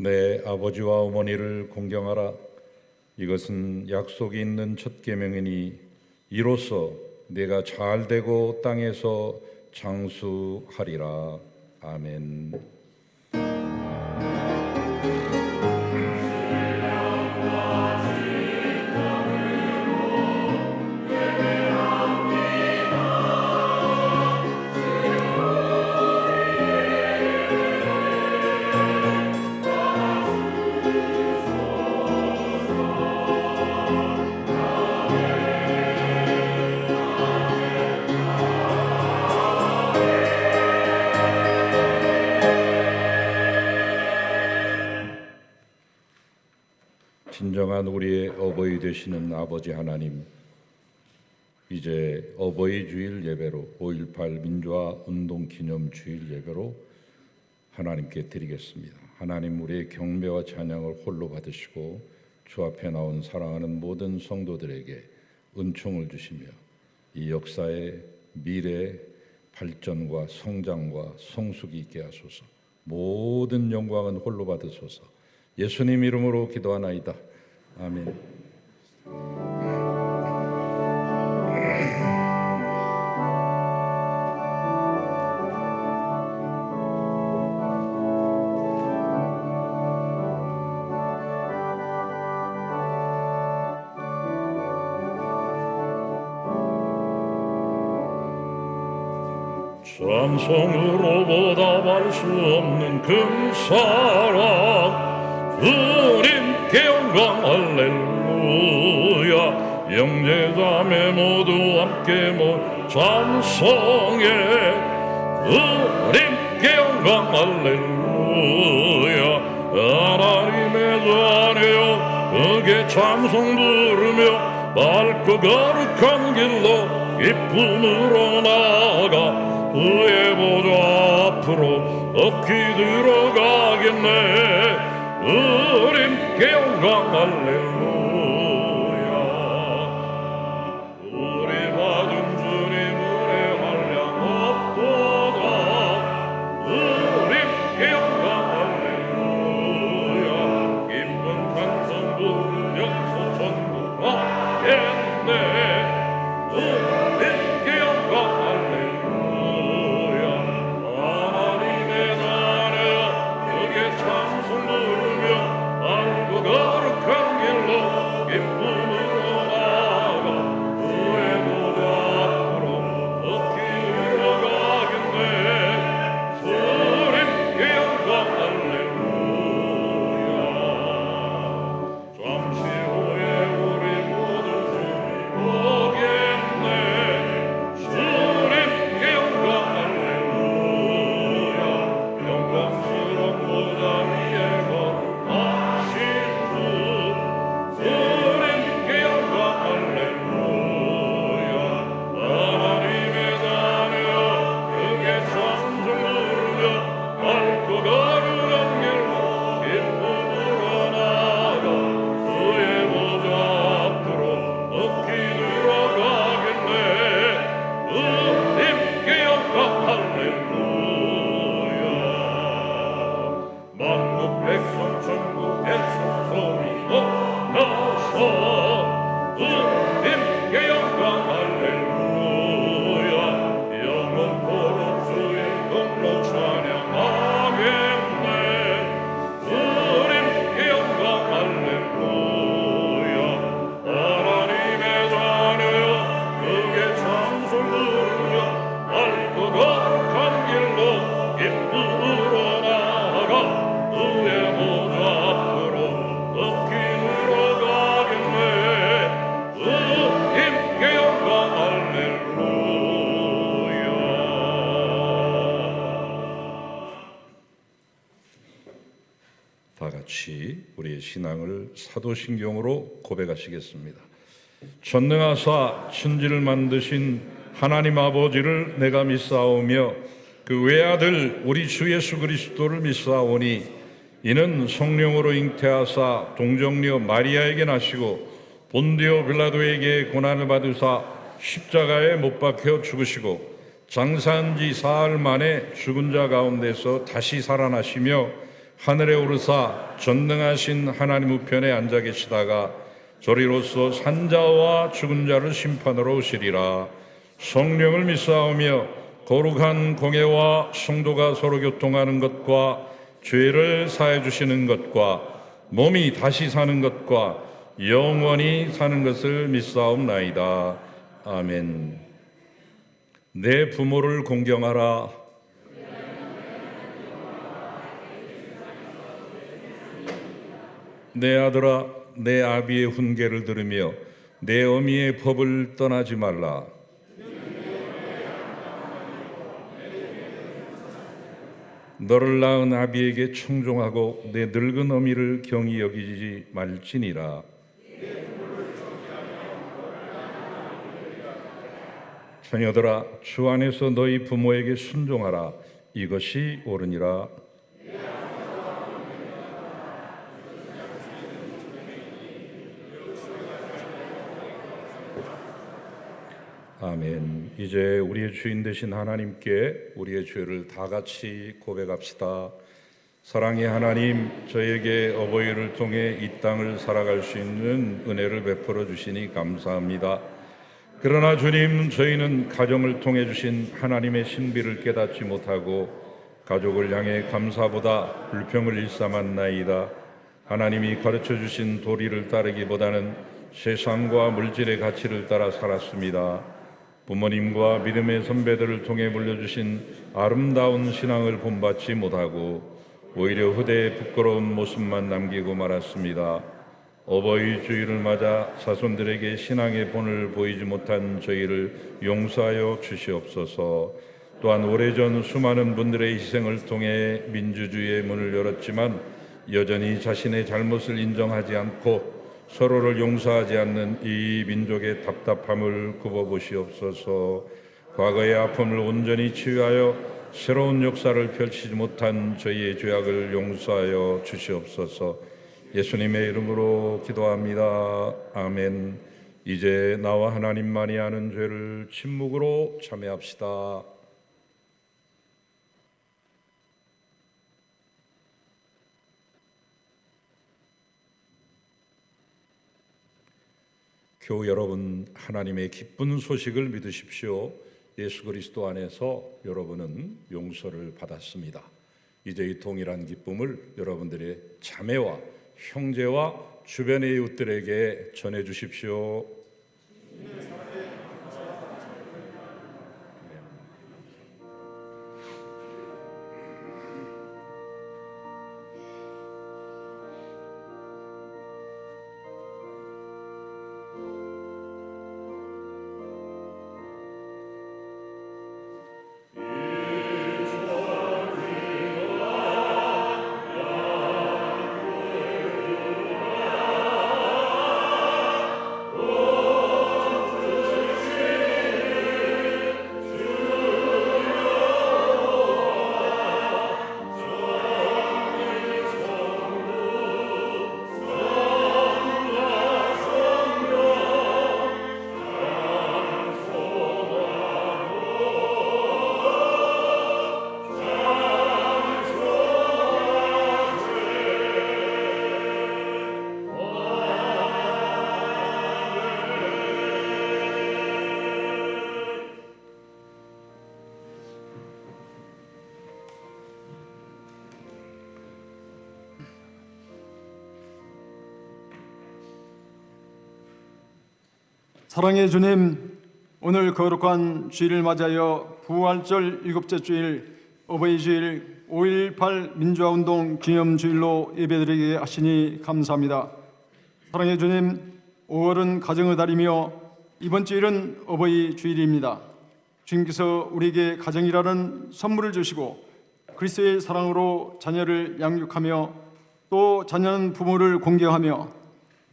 내 아버지와 어머니를 공경하라. 이것은 약속이 있는 첫 계명이니 이로써 내가 잘되고 땅에서 장수하리라. 아멘. 진정한 우리의 어버이 되시는 아버지 하나님, 이제 어버이 주일 예배로 5.18 민주화 운동 기념 주일 예배로 하나님께 드리겠습니다. 하나님, 우리의 경배와 찬양을 홀로 받으시고 주 앞에 나온 사랑하는 모든 성도들에게 은총을 주시며 이 역사의 미래 발전과 성장과 성숙이 있게 하소서. 모든 영광은 홀로 받으소서. 예수님 이름으로 기도하나이다. 아멘. 찬송으로 보답할 수 없는 금사랑 주님께 영광 할렐루야. 형제자매 모두 함께 찬송해 주님께 영광 할렐루야. 하나님의 자녀여 크게 찬송 부르며 밝고 거룩한 길로 기쁨으로 나아가 그의 보좌 앞으로 어찌 들어가겠네. 주님께 영광 할렐루야. 우리 받은 주님 은혜 한량 없도다. 주님께 영광 할렐루야. 기쁜 찬송 부르면서 천국 가겠네. 주님께 영광 할렐루야. 하나님의 나라 크게 찬송 부르며 알고 거룩한 길로 기쁨으로 나아가 그의 보좌 앞으로 어찌 들어가겠네. 주님께 영광 할렐루야. 잠시 후에 우리 모두 주님 오겠네. 주님께 영광 할렐루야. 영광스러운 보좌 위에 거룩하신 주 주님께 영광 할렐루야. 하나님의 자녀여 크게 찬송 부르며 밝고 거룩한 길로 기쁨으로 나아가 그의 보좌 앞으로 어찌 들어가겠네. 주님께 영광 할렐루야. 만국 백성 천국 백성 소리 높여서 주님께 영광 할렐루야. 영원토록 주의 이름으로 찬양하겠네. 주님께 영광 할렐루야. 하나님의 자녀여 크게 찬송 부르며 밝고 거룩한 길로 기쁨으로 나아가 그의 보좌 앞으로 어찌 들어가겠네. 주님께 영광 할렐루야. 다 같이 우리의 신앙을 사도신경으로 고백하시겠습니다. 전능하사 천지를 만드신 하나님 아버지를 내가 믿사오며 그 외아들 우리 주 예수 그리스도를 믿사오니 이는 성령으로 잉태하사 동정녀 마리아에게 나시고 본디오 빌라도에게 고난을 받으사 십자가에 못 박혀 죽으시고 장사한 지 사흘 만에 죽은 자 가운데서 다시 살아나시며 하늘에 오르사 전능하신 하나님 우편에 앉아 계시다가 저리로서 산자와 죽은 자를 심판하러 오시리라. 성령을 믿사오며 거룩한 공예와 성도가 서로 교통하는 것과 죄를 사해 주시는 것과 몸이 다시 사는 것과 영원히 사는 것을 믿사옵나이다. 아멘. 내 부모를 공경하라. 내 아들아, 내 아비의 훈계를 들으며 내 어미의 법을 떠나지 말라. 너를 낳은 아비에게 청종하고 내 늙은 어미를 경히 여기지 말지니라. 자녀들아, 주 안에서 너희 부모에게 순종하라. 이것이 옳으니라. 아멘. 이제 우리의 주인 되신 하나님께 우리의 죄를 다 같이 고백합시다. 사랑의 하나님, 저에게 어버이를 통해 이 땅을 살아갈 수 있는 은혜를 베풀어 주시니 감사합니다. 그러나 주님, 저희는 가정을 통해 주신 하나님의 신비를 깨닫지 못하고 가족을 향해 감사보다 불평을 일삼았나이다. 하나님이 가르쳐 주신 도리를 따르기보다는 세상과 물질의 가치를 따라 살았습니다. 부모님과 믿음의 선배들을 통해 물려주신 아름다운 신앙을 본받지 못하고 오히려 후대에 부끄러운 모습만 남기고 말았습니다. 어버이 주일을 맞아 자손들에게 신앙의 본을 보이지 못한 저희를 용서하여 주시옵소서. 또한 오래전 수많은 분들의 희생을 통해 민주주의의 문을 열었지만 여전히 자신의 잘못을 인정하지 않고 서로를 용서하지 않는 이 민족의 답답함을 굽어보시옵소서. 과거의 아픔을 온전히 치유하여 새로운 역사를 펼치지 못한 저희의 죄악을 용서하여 주시옵소서. 예수님의 이름으로 기도합니다. 아멘. 이제 나와 하나님만이 아는 죄를 침묵으로 참회합시다. 교우 여러분, 하나님의 기쁜 소식을 믿으십시오. 예수 그리스도 안에서 여러분은 용서를 받았습니다. 이제 이 동일한 기쁨을 여러분들의 자매와 형제와 주변의 이웃들에게 전해 주십시오. 사랑의 주님, 오늘 거룩한 주일을 맞이하여 부활절 일곱째 주일 어버이 주일 5.18 민주화운동 기념주일로 예배드리게 하시니 감사합니다. 사랑의 주님, 5월은 가정의 달이며 이번 주일은 어버이 주일입니다. 주님께서 우리에게 가정이라는 선물을 주시고 그리스도의 사랑으로 자녀를 양육하며 또 자녀는 부모를 공경하며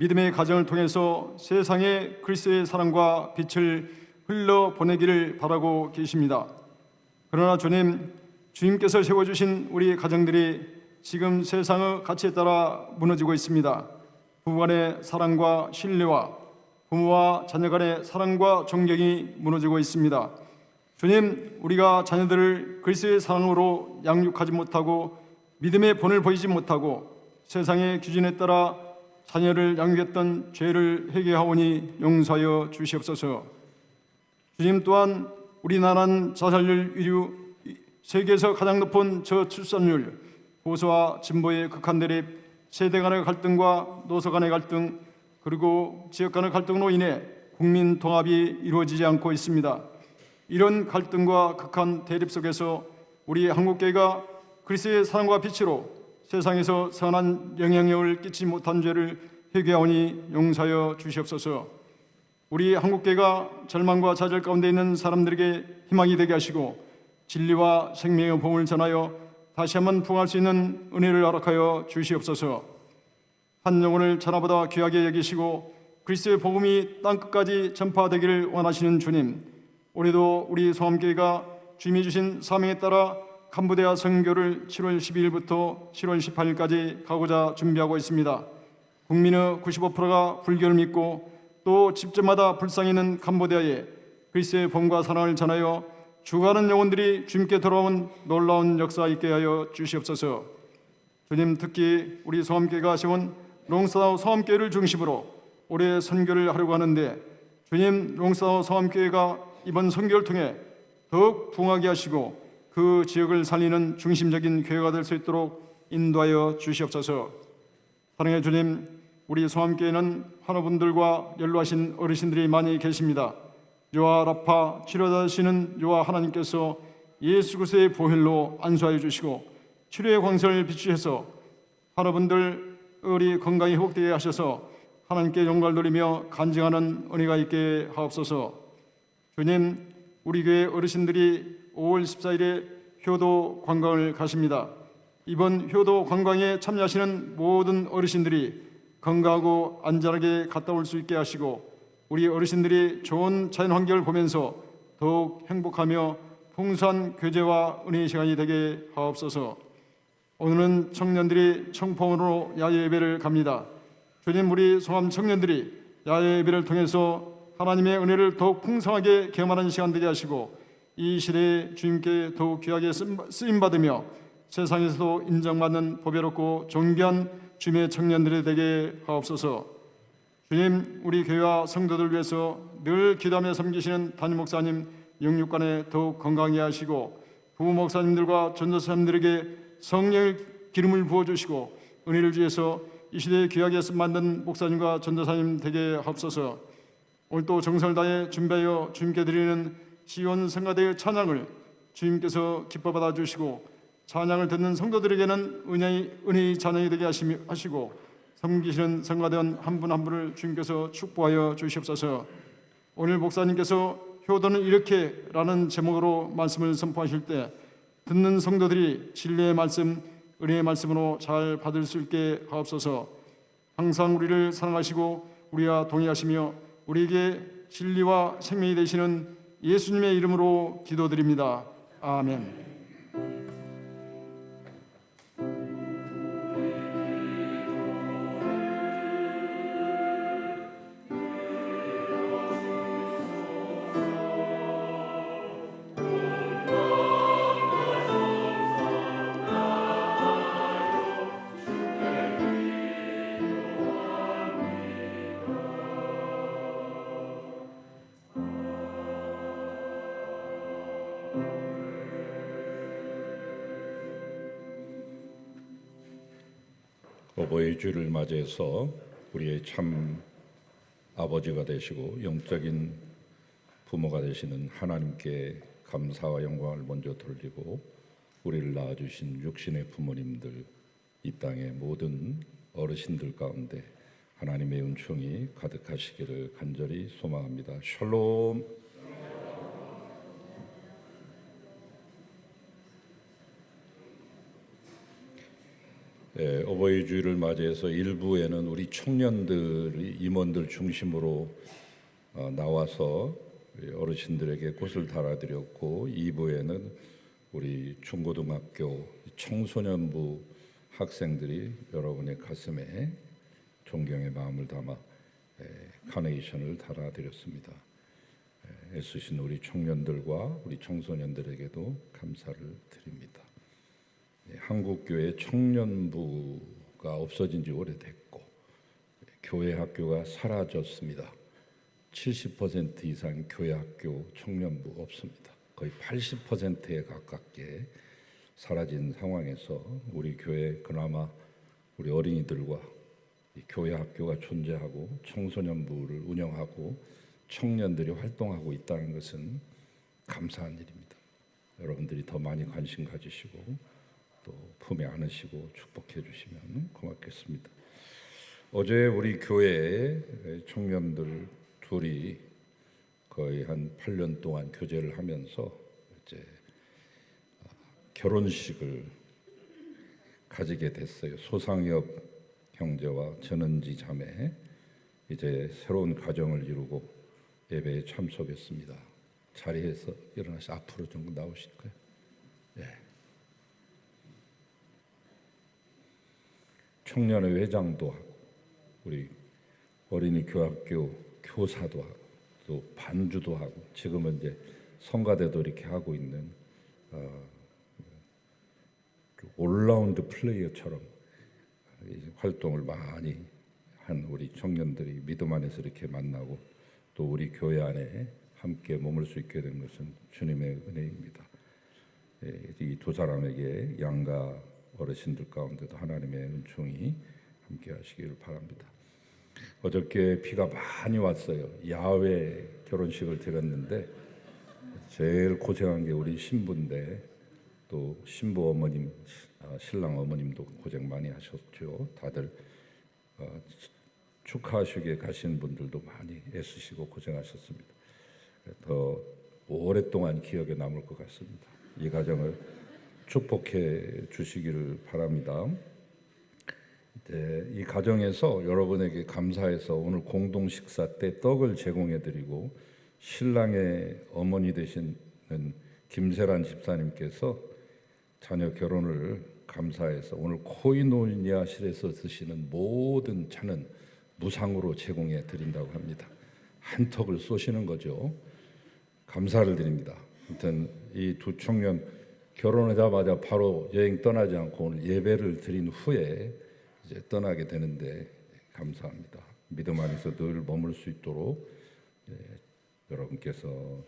믿음의 가정을 통해서 세상에 그리스도의 사랑과 빛을 흘러 보내기를 바라고 계십니다. 그러나 주님, 주님께서 세워주신 우리 가정들이 지금 세상의 가치에 따라 무너지고 있습니다. 부부 간의 사랑과 신뢰와 부모와 자녀 간의 사랑과 존경이 무너지고 있습니다. 주님, 우리가 자녀들을 그리스도의 사랑으로 양육하지 못하고 믿음의 본을 보이지 못하고 세상의 기준에 따라 자녀를 양육했던 죄를 회개하오니 용서하여 주시옵소서. 주님 또한 우리나라는 자살률 1위, 세계에서 가장 높은 저출산율, 보수와 진보의 극한 대립, 세대 간의 갈등과 노소 간의 갈등, 그리고 지역 간의 갈등으로 인해 국민 통합이 이루어지지 않고 있습니다. 이런 갈등과 극한 대립 속에서 우리 한국교회가 그리스도의 사랑과 빛으로 세상에서 선한 영향력을 끼치지 못한 죄를 회개하오니 용서하여 주시옵소서. 우리 한국교회가 절망과 좌절 가운데 있는 사람들에게 희망이 되게 하시고 진리와 생명의 복음을 전하여 다시 한번 부흥할 수 있는 은혜를 허락하여 주시옵소서. 한 영혼을 천하보다 귀하게 여기시고 그리스도의 복음이 땅끝까지 전파되기를 원하시는 주님, 올해도 우리 소암교회가 주님이 주신 사명에 따라 캄보디아 선교를 7월 12일부터 7월 18일까지 가고자 준비하고 있습니다. 국민의 95%가 불교를 믿고 또 집집마다 불상이 있는 캄보디아에 그리스도의 복음과 사랑을 전하여 죽어가는 영혼들이 주님께 돌아온 놀라운 역사 있게 하여 주시옵소서. 주님, 특히 우리 소암교회가 세운 롱사우 소암교회를 중심으로 올해 선교를 하려고 하는데 주님, 롱사우 소암교회가 이번 선교를 통해 더욱 부흥하게 하시고 그 지역을 살리는 중심적인 교회가 될 수 있도록 인도하여 주시옵소서. 사랑의 주님, 우리 소암교회는 환우분들과 연로하신 어르신들이 많이 계십니다. 요아 라파 치료자 되시는 요아 하나님께서 예수 그리스도의 보혈로 안수하여 주시고 치료의 광선을 비추셔서 환우분들이 건강히 회복되게 하셔서 하나님께 영광을 돌리며 간증하는 은혜가 있게 하옵소서. 주님, 우리 교회 어르신들이 5월 14일에 효도 관광을 가십니다. 이번 효도 관광에 참여하시는 모든 어르신들이 건강하고 안전하게 갔다 올 수 있게 하시고 우리 어르신들이 좋은 자연 환경을 보면서 더욱 행복하며 풍성한 교제와 은혜의 시간이 되게 하옵소서. 오늘은 청년들이 청포원으로 야외 예배를 갑니다. 주님, 우리 송암 청년들이 야외 예배를 통해서 하나님의 은혜를 더욱 풍성하게 경험하는 시간 되게 하시고 이 시대에 주님께 더욱 귀하게 쓰임받으며 세상에서도 인정받는 보배롭고 존귀한 주님의 청년들이 되게 하옵소서. 주님, 우리 교회와 성도들 위해서 늘 기도하며 섬기시는 담임 목사님 영육간에 더욱 건강하게 하시고 부부 목사님들과 전도사님들에게 성령의 기름을 부어주시고 은혜를 주셔서 이 시대에 귀하게 쓰임받는 목사님과 전도사님 되게 하옵소서. 오늘 또 정성을 다해 준비하여 주님께 드리는 시온 성가대의 찬양을 주님께서 기뻐 받아주시고 찬양을 듣는 성도들에게는 은혜의 찬양이 되게 하시고 섬기시는 성가대원 한 분 한 분을 주님께서 축복하여 주시옵소서. 오늘 목사님께서 효도는 이렇게 라는 제목으로 말씀을 선포하실 때 듣는 성도들이 진리의 말씀, 은혜의 말씀으로 잘 받을 수 있게 하옵소서. 항상 우리를 사랑하시고 우리와 동의하시며 우리에게 진리와 생명이 되시는 예수님의 이름으로 기도드립니다. 아멘. 어버이 주를 맞이해서 우리의 참 아버지가 되시고 영적인 부모가 되시는 하나님께 감사와 영광을 먼저 돌리고 우리를 낳아주신 육신의 부모님들, 이 땅의 모든 어르신들 가운데 하나님의 은총이 가득하시기를 간절히 소망합니다. 샬롬. 어버이 주일을 맞이해서 1부에는 우리 청년들이 임원들 중심으로 나와서 어르신들에게 꽃을 달아드렸고 2부에는 우리 중고등학교 청소년부 학생들이 여러분의 가슴에 존경의 마음을 담아 카네이션을 달아드렸습니다. 애쓰신 우리 청년들과 우리 청소년들에게도 감사를 드립니다. 한국교회 청년부가 없어진 지 오래됐고 교회 학교가 사라졌습니다. 70% 이상 교회 학교 청년부 없습니다. 거의 80%에 가깝게 사라진 상황에서 우리 교회 그나마 우리 어린이들과 교회 학교가 존재하고 청소년부를 운영하고 청년들이 활동하고 있다는 것은 감사한 일입니다. 여러분들이 더 많이 관심 가지시고 또 품에 안으시고 축복해 주시면 고맙겠습니다. 어제 우리 교회 청년들 둘이 거의 한 8년 동안 교제를 하면서 이제 결혼식을 가지게 됐어요. 소상엽 형제와 전은지 자매 이제 새로운 가정을 이루고 예배에 참석했습니다. 자리에서 일어나서 앞으로 좀 나오실까요? 예. 청년의 회장도 하고 우리 어린이 교학교 교사도 하고 또 반주도 하고 지금은 이제 성가대도 이렇게 하고 있는 올라운드 플레이어처럼 활동을 많이 한 우리 청년들이 믿음 안에서 이렇게 만나고 또 우리 교회 안에 함께 머물 수 있게 된 것은 주님의 은혜입니다. 이 두 사람에게 양가 어르신들 가운데도 하나님의 은총이 함께 하시기를 바랍니다. 어저께 비가 많이 왔어요. 야외 결혼식을 드렸는데 제일 고생한 게 우리 신부인데 또 신부 어머님, 신랑 어머님도 고생 많이 하셨죠. 다들 축하하시게 가신 분들도 많이 애쓰시고 고생하셨습니다. 더 오랫동안 기억에 남을 것 같습니다. 이 가정을 축복해 주시기를 바랍니다. 이 가정에서 여러분에게 감사해서 오늘 공동 식사 때 떡을 제공해 드리고 신랑의 어머니 되시는 김세란 집사님께서 자녀 결혼을 감사해서 오늘 코이노니아실에서 쓰시는 모든 차는 무상으로 제공해 드린다고 합니다. 한턱을 쏘시는 거죠. 감사를 드립니다. 아무튼 이 두 청년 결혼하자마자 바로 여행 떠나지 않고 오늘 예배를 드린 후에 이제 떠나게 되는데 감사합니다. 믿음 안에서 늘 머물 수 있도록 여러분께서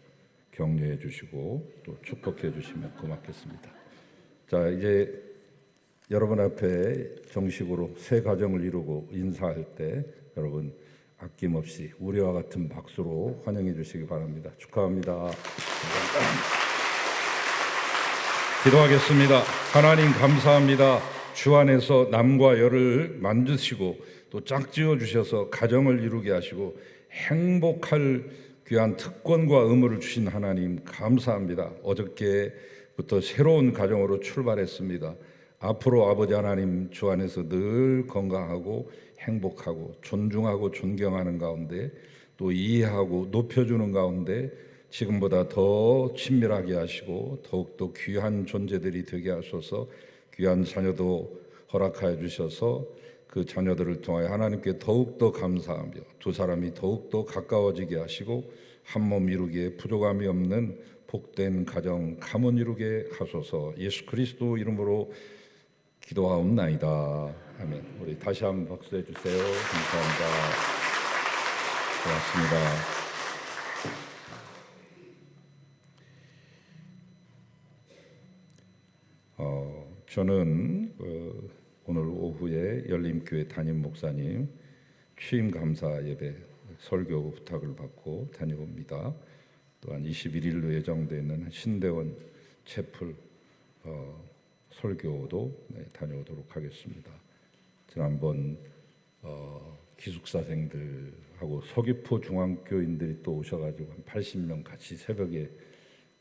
격려해 주시고 또 축복해 주시면 고맙겠습니다. 자, 이제 여러분 앞에 정식으로 새 가정을 이루고 인사할 때 여러분 아낌없이 우리와 같은 박수로 환영해 주시기 바랍니다. 축하합니다. 기도하겠습니다. 하나님 감사합니다. 주 안에서 남과 여를 만드시고 또 짝지어 주셔서 가정을 이루게 하시고 행복할 귀한 특권과 의무를 주신 하나님 감사합니다. 어저께부터 새로운 가정으로 출발했습니다. 앞으로 아버지 하나님 주 안에서 늘 건강하고 행복하고 존중하고 존경하는 가운데 또 이해하고 높여주는 가운데 지금보다 더 친밀하게 하시고 더욱더 귀한 존재들이 되게 하셔서 귀한 자녀도 허락하여 주셔서 그 자녀들을 통하여 하나님께 더욱더 감사하며 두 사람이 더욱더 가까워지게 하시고 한 몸 이루기에 부족함이 없는 복된 가정 가문 이루게 하소서. 예수 그리스도 이름으로 기도하옵나이다. 아멘. 우리 다시 한번 박수해 주세요. 감사합니다. 고맙습니다. 저는 오늘 오후에 열림교회 담임 목사님 취임 감사 예배 설교 부탁을 받고 다녀옵니다. 또한 21일로 예정되어 있는 신대원 채플 설교도 다녀오도록 하겠습니다. 지난번 기숙사생들하고 서귀포 중앙교인들이 또 오셔가지고 한 80명 같이 새벽에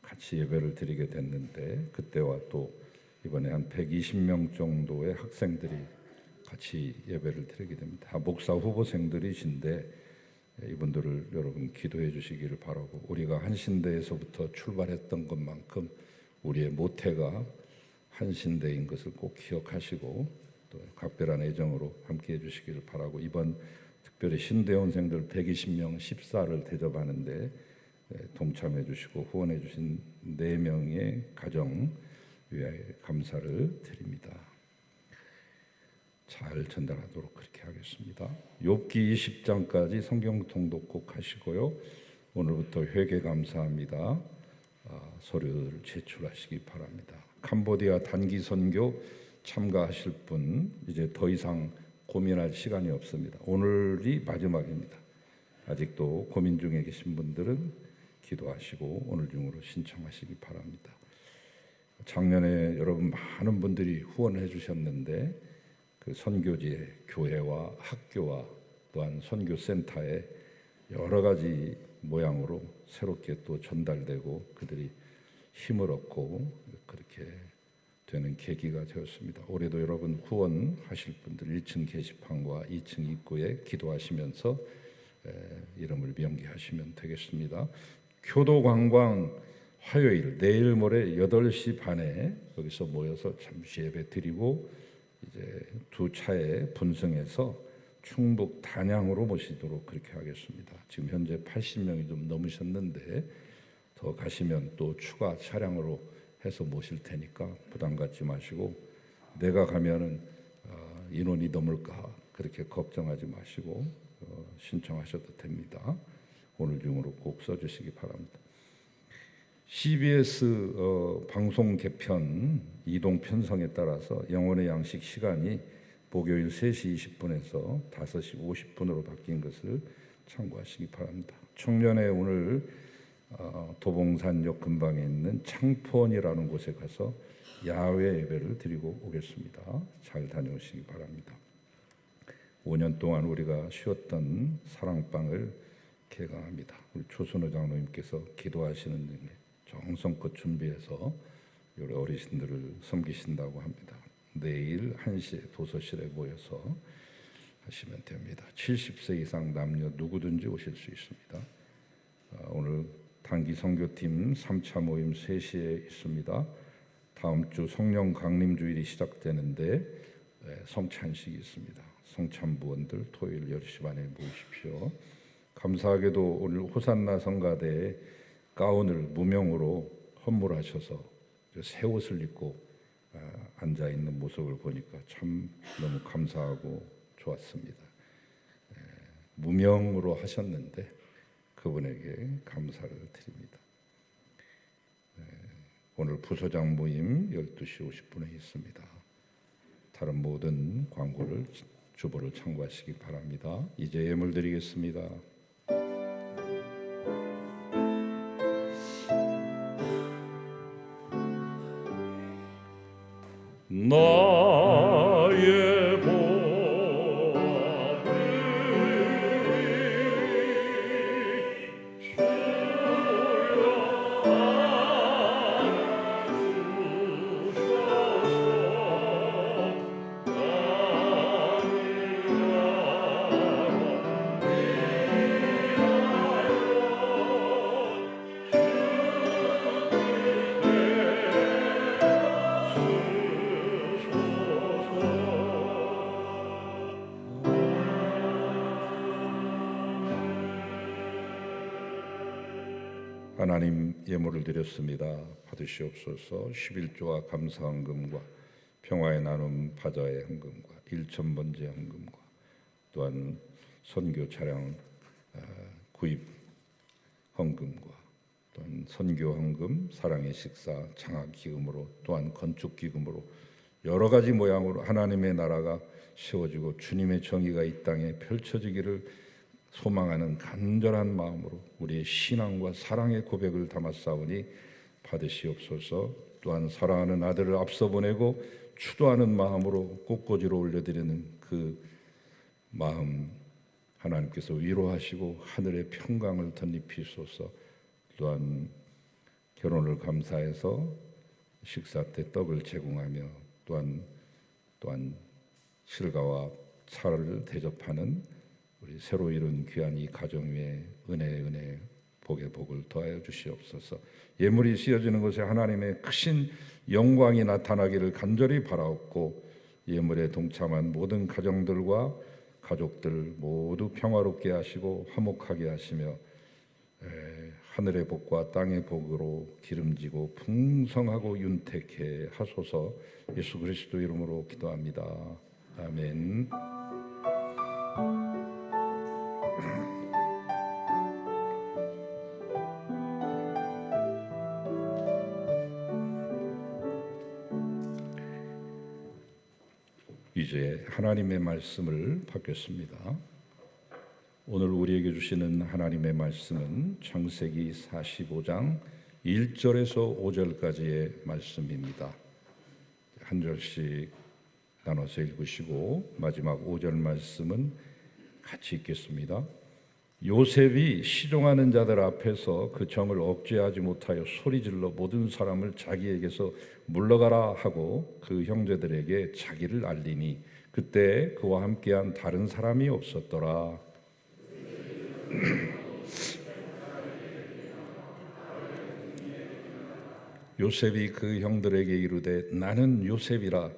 같이 예배를 드리게 됐는데 그때와 또 이번에 한 120명 정도의 학생들이 같이 예배를 드리게 됩니다. 다 목사 후보생들이신데 이분들을 여러분 기도해 주시기를 바라고 우리가 한신대에서부터 출발했던 것만큼 우리의 모태가 한신대인 것을 꼭 기억하시고 또 각별한 애정으로 함께해 주시기를 바라고 이번 특별히 신대원생들 120명 14를 대접하는데 동참해 주시고 후원해 주신 4명의 가정 위하여 감사를 드립니다. 잘 전달하도록 그렇게 하겠습니다. 욥기 20장까지 성경 통독 꼭 하시고요. 오늘부터 회개 감사합니다. 서류를 제출하시기 바랍니다. 캄보디아 단기 선교 참가하실 분 이제 더 이상 고민할 시간이 없습니다. 오늘이 마지막입니다. 아직도 고민 중에 계신 분들은 기도하시고 오늘 중으로 신청하시기 바랍니다. 작년에 여러분 많은 분들이 후원해 주셨는데 그 선교지의 교회와 학교와 또한 선교센터에 여러 가지 모양으로 새롭게 또 전달되고 그들이 힘을 얻고 그렇게 되는 계기가 되었습니다. 올해도 여러분 후원하실 분들 1층 게시판과 2층 입구에 기도하시면서 이름을 명기하시면 되겠습니다. 교도관광 화요일 내일 모레 8시 반에 여기서 모여서 잠시 예배 드리고 이제 두 차에 분승해서 충북 단양으로 모시도록 그렇게 하겠습니다. 지금 현재 80명이 좀 넘으셨는데 더 가시면 또 추가 차량으로 해서 모실 테니까 부담 갖지 마시고 내가 가면은 인원이 넘을까 그렇게 걱정하지 마시고 신청하셔도 됩니다. 오늘 중으로 꼭 써주시기 바랍니다. CBS 방송 개편 이동 편성에 따라서 영혼의 양식 시간이 목요일 3시 20분에서 5시 50분으로 바뀐 것을 참고하시기 바랍니다. 청년회 오늘 도봉산역 근방에 있는 창포원이라는 곳에 가서 야외 예배를 드리고 오겠습니다. 잘 다녀오시기 바랍니다. 5년 동안 우리가 쉬었던 사랑방을 개강합니다. 우리 조순호 장로님께서 기도하시는 중에 정성껏 준비해서 우리 어르신들을 섬기신다고 합니다. 내일 1시에 도서실에 모여서 하시면 됩니다. 70세 이상 남녀 누구든지 오실 수 있습니다. 오늘 단기 선교팀 3차 모임 3시에 있습니다. 다음 주 성령 강림 주일이 시작되는데 성찬식이 있습니다. 성찬부원들 토요일 10시 반에 모이십시오. 감사하게도 오늘 호산나 성가대에 가운을 무명으로 헌물하셔서 새 옷을 입고 앉아 있는 모습을 보니까 참 너무 감사하고 좋았습니다. 무명으로 하셨는데 그분에게 감사를 드립니다. 오늘 부소장 모임 12시 50분에 있습니다. 다른 모든 광고를 주보를 참고하시기 바랍니다. 이제 예물 드리겠습니다. 나의 하나님 예물을 드렸습니다. 받으시옵소서. 11조와 감사헌금과 평화의 나눔 바자의 헌금과 1,000번째 헌금과 또한 선교 차량 구입 헌금과 또한 선교 헌금, 사랑의 식사, 장학 기금으로 또한 건축 기금으로 여러 가지 모양으로 하나님의 나라가 세워지고 주님의 정의가 이 땅에 펼쳐지기를 소망하는 간절한 마음으로 우리의 신앙과 사랑의 고백을 담았사오니 받으시옵소서. 또한 사랑하는 아들을 앞서 보내고 추도하는 마음으로 꽃꽂이로 올려드리는 그 마음 하나님께서 위로하시고 하늘의 평강을 덧입히소서. 또한 결혼을 감사해서 식사 때 떡을 제공하며 또한 실가와 차를 대접하는 우리 새로 이룬 귀한 이 가정 위에 은혜 복의 복을 더하여 주시옵소서. 예물이 씌어지는 곳에 하나님의 크신 영광이 나타나기를 간절히 바라옵고 예물에 동참한 모든 가정들과 가족들 모두 평화롭게 하시고 화목하게 하시며 하늘의 복과 땅의 복으로 기름지고 풍성하고 윤택해 하소서. 예수 그리스도 이름으로 기도합니다. 아멘. 이제 하나님의 말씀을 받겠습니다. 오늘 우리에게 주시는 하나님의 말씀은 창세기 45장 1절에서 5절까지의 말씀입니다. 한 절씩 나눠서 읽으시고 마지막 5절 말씀은 같이 읽겠습니다. 요셉이 시종하는 자들 앞에서 그 정을 억제하지 못하여 소리질러 모든 사람을 자기에게서 물러가라 하고 그 형제들에게 자기를 알리니 그때 그와 함께한 다른 사람이 없었더라. 요셉이 그 형들에게 이르되 나는 요셉이라.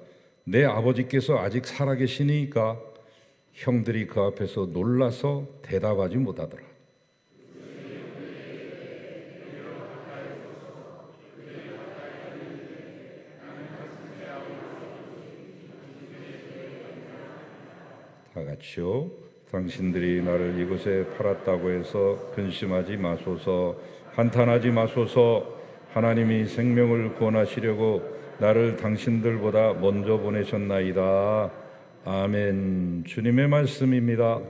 내 아버지께서 아직 살아계시니까. 형들이 그 앞에서 놀라서 대답하지 못하더라. 다 같이요. 당신들이 나를 이곳에 팔았다고 해서 근심하지 마소서. 한탄하지 마소서. 하나님이 생명을 구원하시려고 나를 당신들보다 먼저 보내셨나이다. 아멘. 주님의 말씀입니다.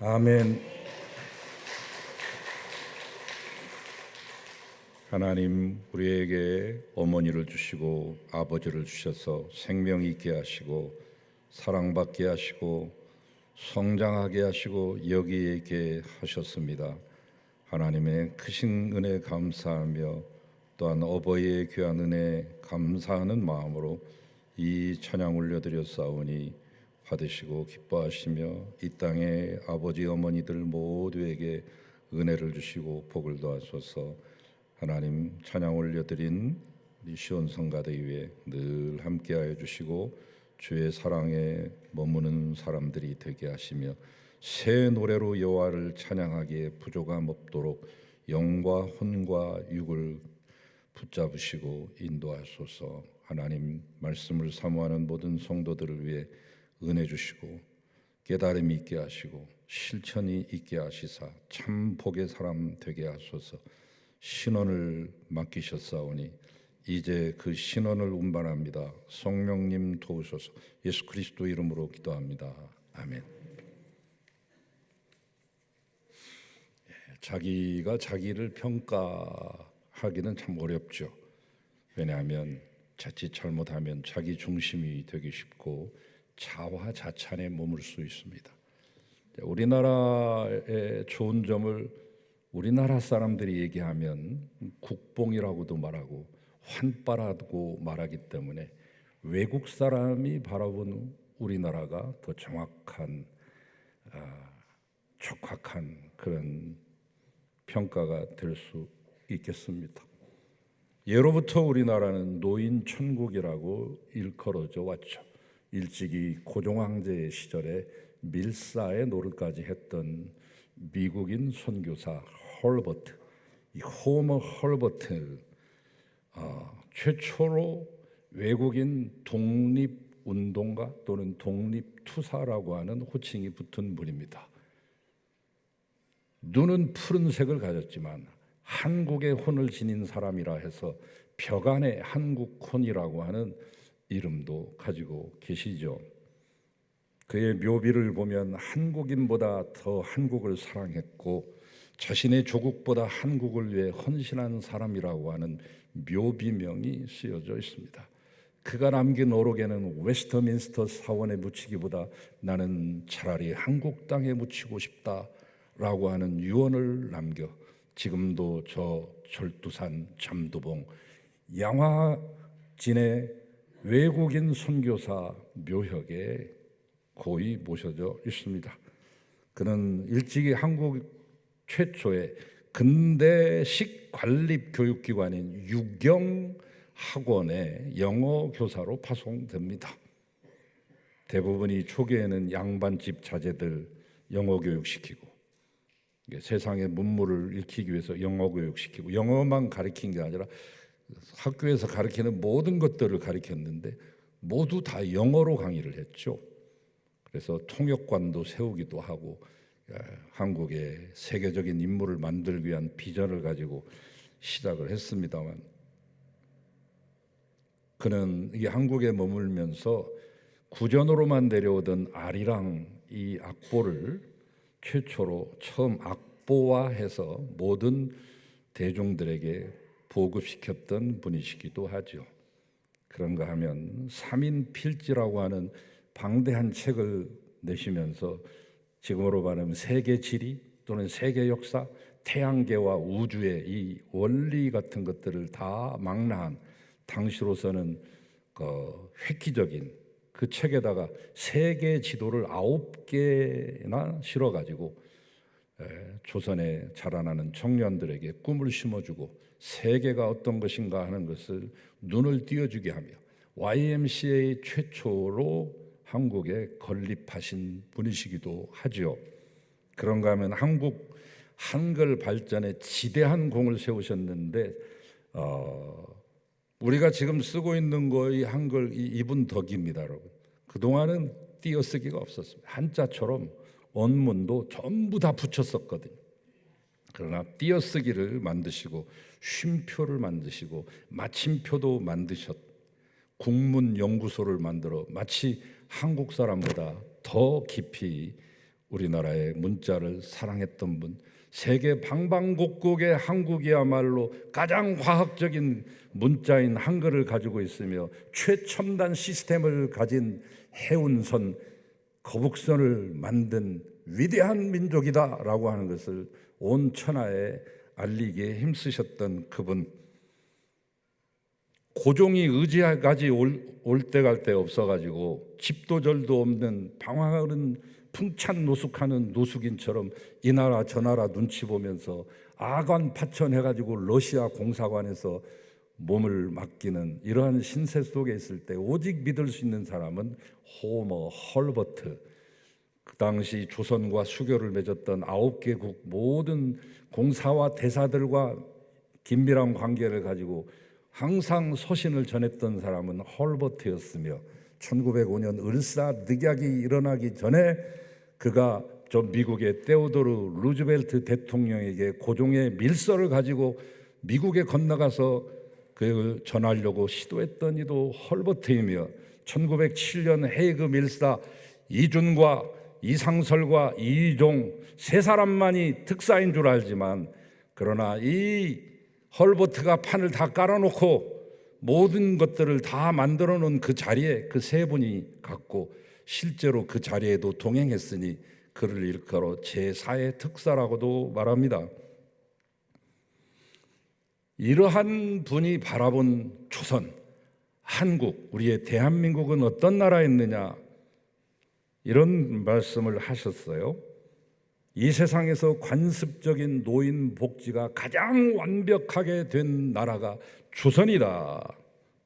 아멘. 하나님 우리에게 어머니를 주시고 아버지를 주셔서 생명 있게 하시고 사랑받게 하시고 성장하게 하시고 여기에 있게 하셨습니다. 하나님의 크신 은혜 감사하며 또한 어버이의 귀한 은혜 감사하는 마음으로 이 찬양 올려드렸사오니 받으시고 기뻐하시며 이 땅의 아버지 어머니들 모두에게 은혜를 주시고 복을 더하소서. 하나님 찬양 올려드린 우리 시온 성가대 위에 늘 함께하여 주시고 주의 사랑에 머무는 사람들이 되게 하시며 새 노래로 여호와를 찬양하기에 부족함 없도록 영과 혼과 육을 붙잡으시고 인도하소서. 하나님 말씀을 사모하는 모든 성도들을 위해 은혜 주시고 깨달음이 있게 하시고 실천이 있게 하시사 참 복의 사람 되게 하소서. 신원을 맡기셨사오니 이제 그 신원을 운반합니다. 성령님 도우소서. 예수 그리스도 이름으로 기도합니다. 아멘. 자기가 자기를 평가하기는 참 어렵죠. 왜냐하면 자칫 잘못하면 자기 중심이 되기 쉽고 자화자찬에 머물 수 있습니다. 우리나라의 좋은 점을 우리나라 사람들이 얘기하면 국뽕이라고도 말하고 환빠라고 말하기 때문에 외국 사람이 바라보는 우리나라가 더 정확한 촉박한 그런 평가가 될 수 있겠습니다. 예로부터 우리나라는 노인 천국이라고 일컬어져 왔죠. 일찍이 고종황제 시절에 밀사의 노릇까지 했던 미국인 선교사 헐버트, 이 호머 헐버트 최초로 외국인 독립운동가 또는 독립투사라고 하는 호칭이 붙은 분입니다. 눈은 푸른색을 가졌지만 한국의 혼을 지닌 사람이라 해서 벽안의 한국혼이라고 하는 이름도 가지고 계시죠. 그의 묘비를 보면 한국인보다 더 한국을 사랑했고 자신의 조국보다 한국을 위해 헌신한 사람이라고 하는 묘비명이 쓰여져 있습니다. 그가 남긴 오록에는 웨스터민스터 사원에 묻히기보다 나는 차라리 한국 땅에 묻히고 싶다라고 하는 유언을 남겨 지금도 저 절두산 잠두봉 양화진의 외국인 선교사 묘역에 고이 모셔져 있습니다. 그는 일찍이 한국 최초의 근대식 관립교육기관인 유경학원의 영어 교사로 파송됩니다. 대부분이 초기에는 양반집 자제들 영어 교육시키고 세상의 문물을 익히기 위해서 영어 교육시키고 영어만 가르친 게 아니라 학교에서 가르치는 모든 것들을 가르쳤는데 모두 다 영어로 강의를 했죠. 그래서 통역관도 세우기도 하고 한국의 세계적인 인물을 만들기 위한 비전을 가지고 시작을 했습니다만 그는 이 한국에 머물면서 구전으로만 내려오던 아리랑 이 악보를 최초로 처음 악보화해서 모든 대중들에게 보급시켰던 분이시기도 하죠. 그런가 하면 삼인필지라고 하는 방대한 책을 내시면서 지금으로 말하면 세계 지리 또는 세계 역사, 태양계와 우주의 이 원리 같은 것들을 다 망라한 당시로서는 획기적인 그 책에다가 세계 지도를 9개나 실어가지고 조선에 자라나는 청년들에게 꿈을 심어주고 세계가 어떤 것인가 하는 것을 눈을 띄워주게 하며 YMCA 최초로 한국에 건립하신 분이시기도 하죠. 그런가 하면 한국 한글 발전에 지대한 공을 세우셨는데 우리가 지금 쓰고 있는 거의 한글 이분 덕입니다, 여러분. 그동안은 띄어쓰기가 없었습니다. 한자처럼 원문도 전부 다 붙였었거든요. 그러나 띄어쓰기를 만드시고 쉼표를 만드시고 마침표도 만드셨 국문연구소를 만들어 마치 한국 사람보다 더 깊이 우리나라의 문자를 사랑했던 분, 세계 방방곡곡에 한국이야말로 가장 과학적인 문자인 한글을 가지고 있으며 최첨단 시스템을 가진 해운선, 거북선을 만든 위대한 민족이다라고 하는 것을 온 천하에 알리기에 힘쓰셨던 그분, 고종이 의지까지 올 때 갈 때 없어가지고 집도 절도 없는 방황하는 풍찬 노숙하는 노숙인처럼 이 나라 저 나라 눈치 보면서 아관 파천해가지고 러시아 공사관에서 몸을 맡기는 이러한 신세 속에 있을 때 오직 믿을 수 있는 사람은 호머, 헐버트, 그 당시 조선과 수교를 맺었던 9개국 모든 공사와 대사들과 긴밀한 관계를 가지고 항상 서신을 전했던 사람은 헐버트였으며 1905년 을사늑약이 일어나기 전에 그가 저 미국의 테오도르 루즈벨트 대통령에게 고종의 밀서를 가지고 미국에 건너가서 그걸 전하려고 시도했던 이도 헐버트이며 1907년 헤이그 밀사 이준과 이상설과 이종 세 사람만이 특사인 줄 알지만 그러나 이 헐버트가 판을 다 깔아놓고 모든 것들을 다 만들어 놓은 그 자리에 그 세 분이 갔고 실제로 그 자리에도 동행했으니 그를 일컬어 제4의 특사라고도 말합니다. 이러한 분이 바라본 조선, 한국, 우리의 대한민국은 어떤 나라였느냐 이런 말씀을 하셨어요. 이 세상에서 관습적인 노인 복지가 가장 완벽하게 된 나라가 조선이다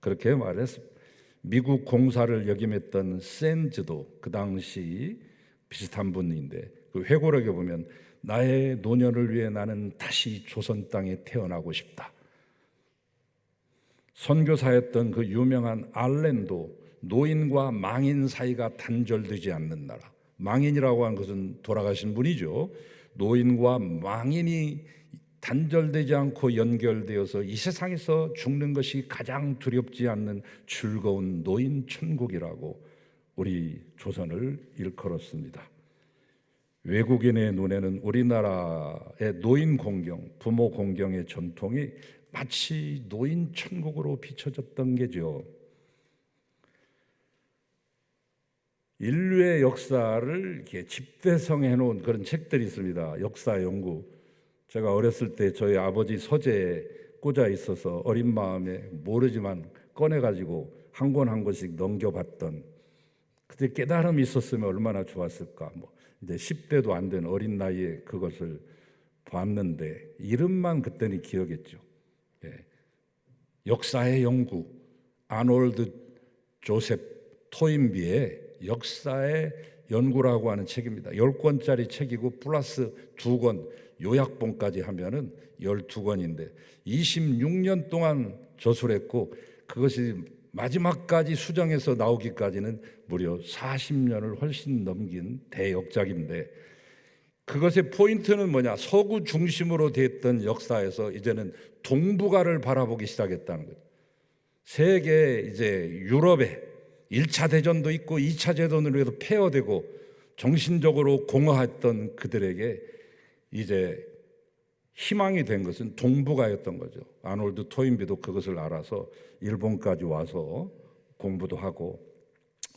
그렇게 말했습니다. 미국 공사를 역임했던 샌즈도 그 당시 비슷한 분인데 그 회고록에 보면 나의 노년을 위해 나는 다시 조선 땅에 태어나고 싶다. 선교사였던 그 유명한 알렌도 노인과 망인 사이가 단절되지 않는 나라. 망인이라고 하는 것은 돌아가신 분이죠. 노인과 망인이 단절되지 않고 연결되어서 이 세상에서 죽는 것이 가장 두렵지 않는 즐거운 노인 천국이라고 우리 조선을 일컬었습니다. 외국인의 눈에는 우리나라의 노인 공경, 부모 공경의 전통이 마치 노인 천국으로 비춰졌던 게죠. 인류의 역사를 이렇게 집대성해 놓은 그런 책들이 있습니다. 역사 연구. 제가 어렸을 때 저희 아버지 서재에 꽂아 있어서 어린 마음에 모르지만 꺼내가지고 한 권 한 권씩 넘겨봤던 그때 깨달음이 있었으면 얼마나 좋았을까. 이제 10대도 안 된 어린 나이에 그것을 봤는데 이름만 그때는 기억했죠. 역사의 연구, 아놀드 조셉 토인비의 역사의 연구라고 하는 책입니다. 10권짜리 책이고 플러스 2권 요약본까지 하면은 12권인데 26년 동안 저술했고 그것이 마지막까지 수정해서 나오기까지는 무려 40년을 훨씬 넘긴 대역작인데 그것의 포인트는 뭐냐? 서구 중심으로 됐던 역사에서 이제는 동북아를 바라보기 시작했다는 거죠. 세계 이제 유럽에 1차 대전도 있고 2차 대전으로 해서 폐허되고 정신적으로 공허했던 그들에게 이제 희망이 된 것은 동북아였던 거죠. 아놀드 토인비도 그것을 알아서 일본까지 와서 공부도 하고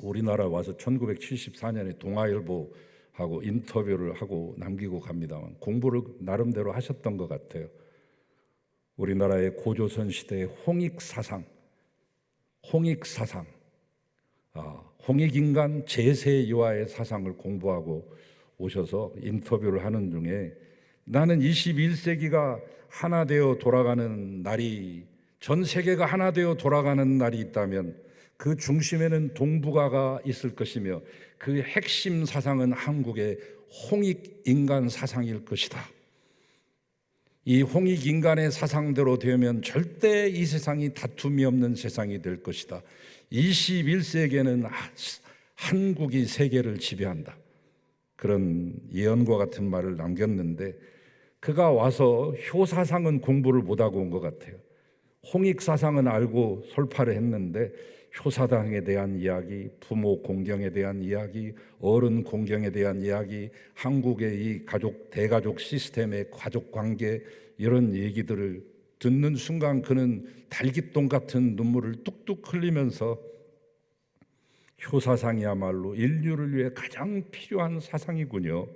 우리나라 와서 1974년에 동아일보하고 인터뷰를 하고 남기고 갑니다만 공부를 나름대로 하셨던 것 같아요. 우리나라의 고조선 시대의 홍익사상, 홍익인간 제세이화의 사상을 공부하고 오셔서 인터뷰를 하는 중에 나는 21세기가 하나 되어 돌아가는 날이 전 세계가 하나 되어 돌아가는 날이 있다면 그 중심에는 동북아가 있을 것이며 그 핵심 사상은 한국의 홍익인간 사상일 것이다. 이 홍익인간의 사상대로 되면 절대 이 세상이 다툼이 없는 세상이 될 것이다. 21세기에는 한국이 세계를 지배한다. 그런 예언과 같은 말을 남겼는데 그가 와서 효사상은 공부를 못하고 온 것 같아요. 홍익사상은 알고 솔파를 했는데 효사당에 대한 이야기, 부모 공경에 대한 이야기, 어른 공경에 대한 이야기, 한국의 이 가족 대가족 시스템의 가족 관계, 이런 얘기들을 듣는 순간 그는 달깃동 같은 눈물을 뚝뚝 흘리면서 효사상이야말로 인류를 위해 가장 필요한 사상이군요.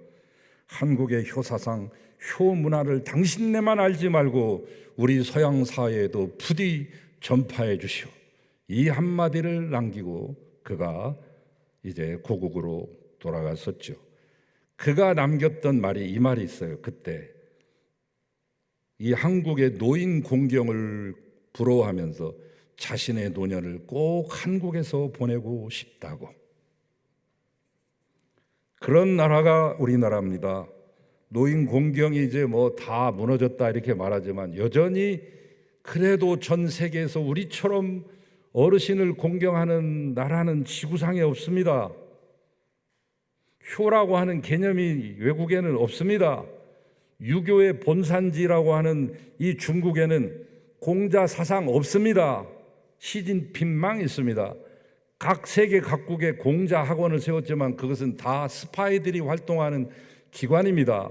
한국의 효사상, 효문화를 당신네만 알지 말고 우리 서양 사회에도 부디 전파해 주시오. 이 한마디를 남기고 그가 이제 고국으로 돌아갔었죠. 그가 남겼던 말이 이 말이 있어요. 그때 이 한국의 노인 공경을 부러워하면서 자신의 노년을 꼭 한국에서 보내고 싶다고. 그런 나라가 우리나라입니다. 노인 공경이 이제 뭐 다 무너졌다 이렇게 말하지만 여전히 그래도 전 세계에서 우리처럼 어르신을 공경하는 나라는 지구상에 없습니다. 효라고 하는 개념이 외국에는 없습니다. 유교의 본산지라고 하는 이 중국에는 공자 사상 없습니다. 시진핑만 있습니다. 각 세계 각국의 공자 학원을 세웠지만 그것은 다 스파이들이 활동하는 기관입니다.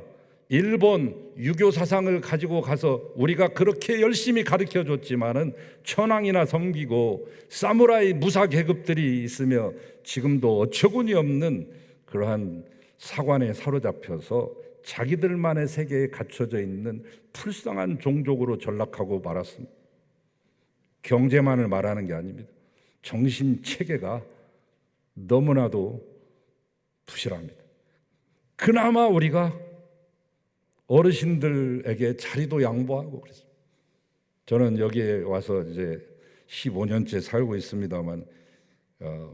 일본 유교 사상을 가지고 가서 우리가 그렇게 열심히 가르쳐 줬지만은 천황이나 섬기고 사무라이 무사 계급들이 있으며 지금도 어처구니 없는 그러한 사관에 사로잡혀서 자기들만의 세계에 갇혀져 있는 불쌍한 종족으로 전락하고 말았습니다. 경제만을 말하는 게 아닙니다. 정신 체계가 너무나도 부실합니다. 그나마 우리가 어르신들에게 자리도 양보하고 그랬습니다. 저는 여기에 와서 이제 15년째 살고 있습니다만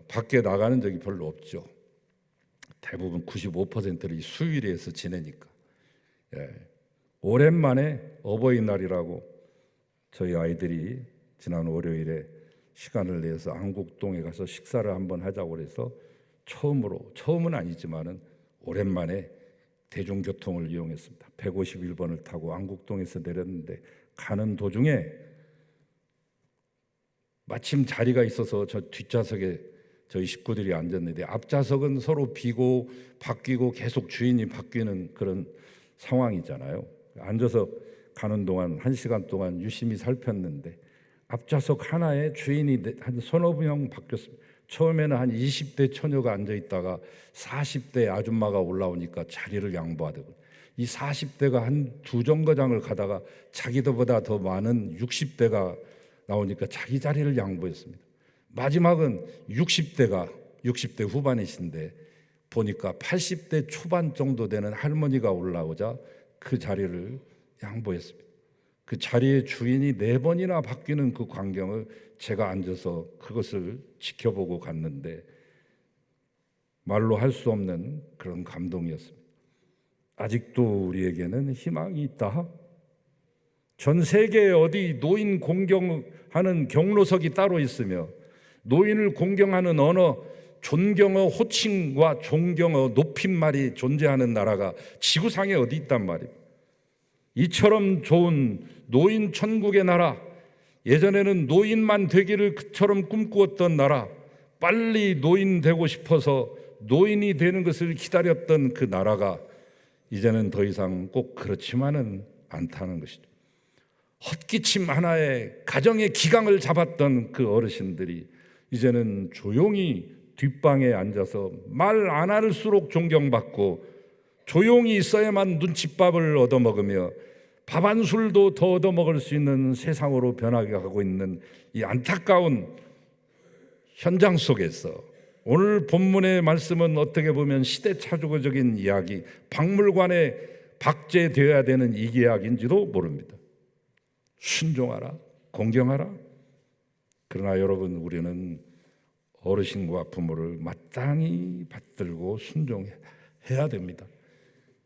밖에 나가는 적이 별로 없죠. 대부분 95%를 수유리에서 지내니까. 오랜만에 어버이날이라고 저희 아이들이 지난 월요일에 시간을 내서 안국동에 가서 식사를 한번 하자고 그래서 처음은 아니지만은 오랜만에 대중교통을 이용했습니다. 151번을 타고 안국동에서 내렸는데 가는 도중에 마침 자리가 있어서 저 뒷좌석에 저희 식구들이 앉았는데 앞좌석은 서로 비고 바뀌고 계속 주인이 바뀌는 그런 상황이잖아요. 앉아서 가는 동안 1시간 동안 유심히 살폈는데 앞좌석 하나에 주인이 한 서너 명 바뀌었습니다. 처음에는 한 20대 처녀가 앉아있다가 40대 아줌마가 올라오니까 자리를 양보하더군요. 이 40대가 한 두 정거장을 가다가 자기들보다 더 많은 60대가 나오니까 자기 자리를 양보했습니다. 마지막은 60대 후반이신데 보니까 80대 초반 정도 되는 할머니가 올라오자 그 자리를 양보했습니다. 그 자리의 주인이 4번이나 바뀌는 그 광경을 제가 앉아서 그것을 지켜보고 갔는데 말로 할 수 없는 그런 감동이었습니다. 아직도 우리에게는 희망이 있다. 전 세계에 어디 노인 공경하는 경로석이 따로 있으며 노인을 공경하는 언어, 존경어, 호칭과 존경어, 높임말이 존재하는 나라가 지구상에 어디 있단 말입니다. 이처럼 좋은 노인 천국의 나라, 예전에는 노인만 되기를 그처럼 꿈꾸었던 나라, 빨리 노인 되고 싶어서 노인이 되는 것을 기다렸던 그 나라가 이제는 더 이상 꼭 그렇지만은 않다는 것이죠. 헛기침 하나에 가정의 기강을 잡았던 그 어르신들이 이제는 조용히 뒷방에 앉아서 말 안 할수록 존경받고 조용히 있어야만 눈칫밥을 얻어먹으며 밥 한 술도 더 얻어먹을 수 있는 세상으로 변하게 하고 있는 이 안타까운 현장 속에서 오늘 본문의 말씀은 어떻게 보면 시대착오적인 이야기, 박물관에 박제되어야 되는 이 이야기인지도 모릅니다. 순종하라, 공경하라. 그러나 여러분, 우리는 어르신과 부모를 마땅히 받들고 순종해야 됩니다.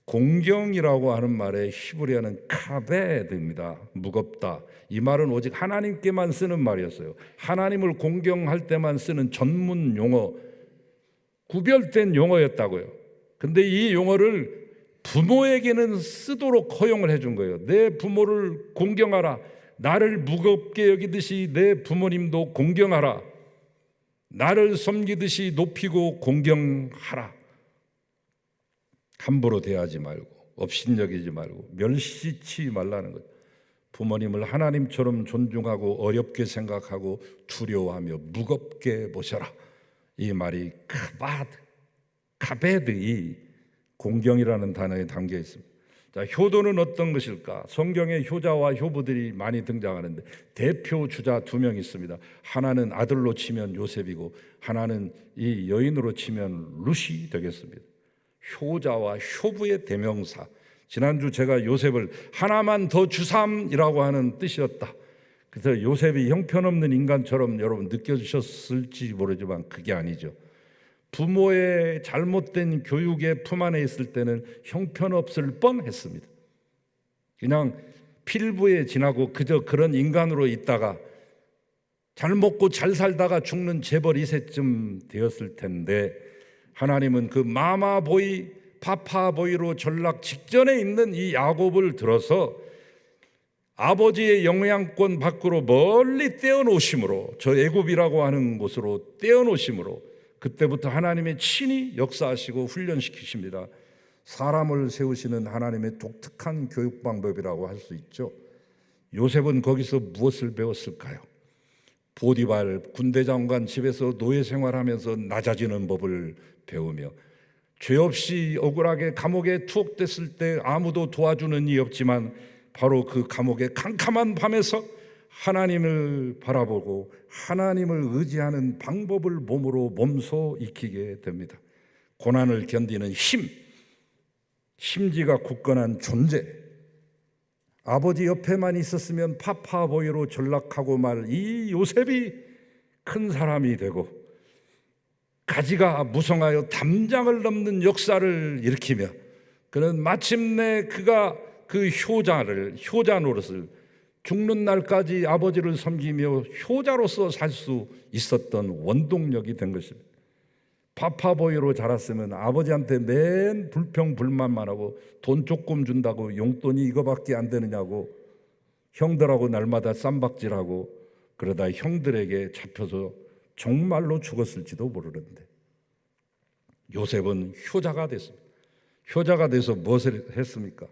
공경이라고 하는 말의 히브리어는 카베드입니다. 무겁다. 이 말은 오직 하나님께만 쓰는 말이었어요. 하나님을 공경할 때만 쓰는 전문 용어, 구별된 용어였다고요. 근데 이 용어를 부모에게는 쓰도록 허용을 해준 거예요. 내 부모를 공경하라. 나를 무겁게 여기듯이 내 부모님도 공경하라. 나를 섬기듯이 높이고 공경하라. 함부로 대하지 말고 업신여기지 말고 멸시치 말라는 것. 부모님을 하나님처럼 존중하고 어렵게 생각하고 두려워하며 무겁게 보셔라. 이 말이 카베드, 이 공경이라는 단어에 담겨 있습니다. 자, 효도는 어떤 것일까? 성경에 효자와 효부들이 많이 등장하는데 대표 주자 2명 있습니다. 하나는 아들로 치면 요셉이고 하나는 이 여인으로 치면 룻이 되겠습니다. 효자와 효부의 대명사. 지난주 제가 요셉을 하나만 더 주삼이라고 하는 뜻이었다. 그래서 요셉이 형편없는 인간처럼 여러분 느껴지셨을지 모르지만 그게 아니죠. 부모의 잘못된 교육의 품 안에 있을 때는 형편없을 뻔했습니다. 그냥 필부에 지나고 그저 그런 인간으로 있다가 잘 먹고 잘 살다가 죽는 재벌 2세쯤 되었을 텐데 하나님은 그 마마보이 파파보이로 전락 직전에 있는 이 야곱을 들어서 아버지의 영향권 밖으로 멀리 떼어놓으심으로, 저 애굽이라고 하는 곳으로 떼어놓으심으로 그때부터 하나님의 친히 역사하시고 훈련시키십니다. 사람을 세우시는 하나님의 독특한 교육 방법이라고 할 수 있죠. 요셉은 거기서 무엇을 배웠을까요? 보디발 군대 장관 집에서 노예 생활하면서 낮아지는 법을 배우며 죄 없이 억울하게 감옥에 투옥됐을 때 아무도 도와주는 이 없지만 바로 그 감옥의 캄캄한 밤에서 하나님을 바라보고 하나님을 의지하는 방법을 몸으로 몸소 익히게 됩니다. 고난을 견디는 힘, 심지가 굳건한 존재. 아버지 옆에만 있었으면 파파보이로 전락하고 말 이 요셉이 큰 사람이 되고 가지가 무성하여 담장을 넘는 역사를 일으키며 그는 마침내 그가 그 효자 노릇을 죽는 날까지 아버지를 섬기며 효자로서 살 수 있었던 원동력이 된 것입니다. 파파보이로 자랐으면 아버지한테 맨 불평불만만 하고 돈 조금 준다고 용돈이 이거밖에 안 되느냐고 형들하고 날마다 쌈박질하고 그러다 형들에게 잡혀서 정말로 죽었을지도 모르는데 요셉은 효자가 됐습니다. 효자가 돼서 무엇을 했습니까?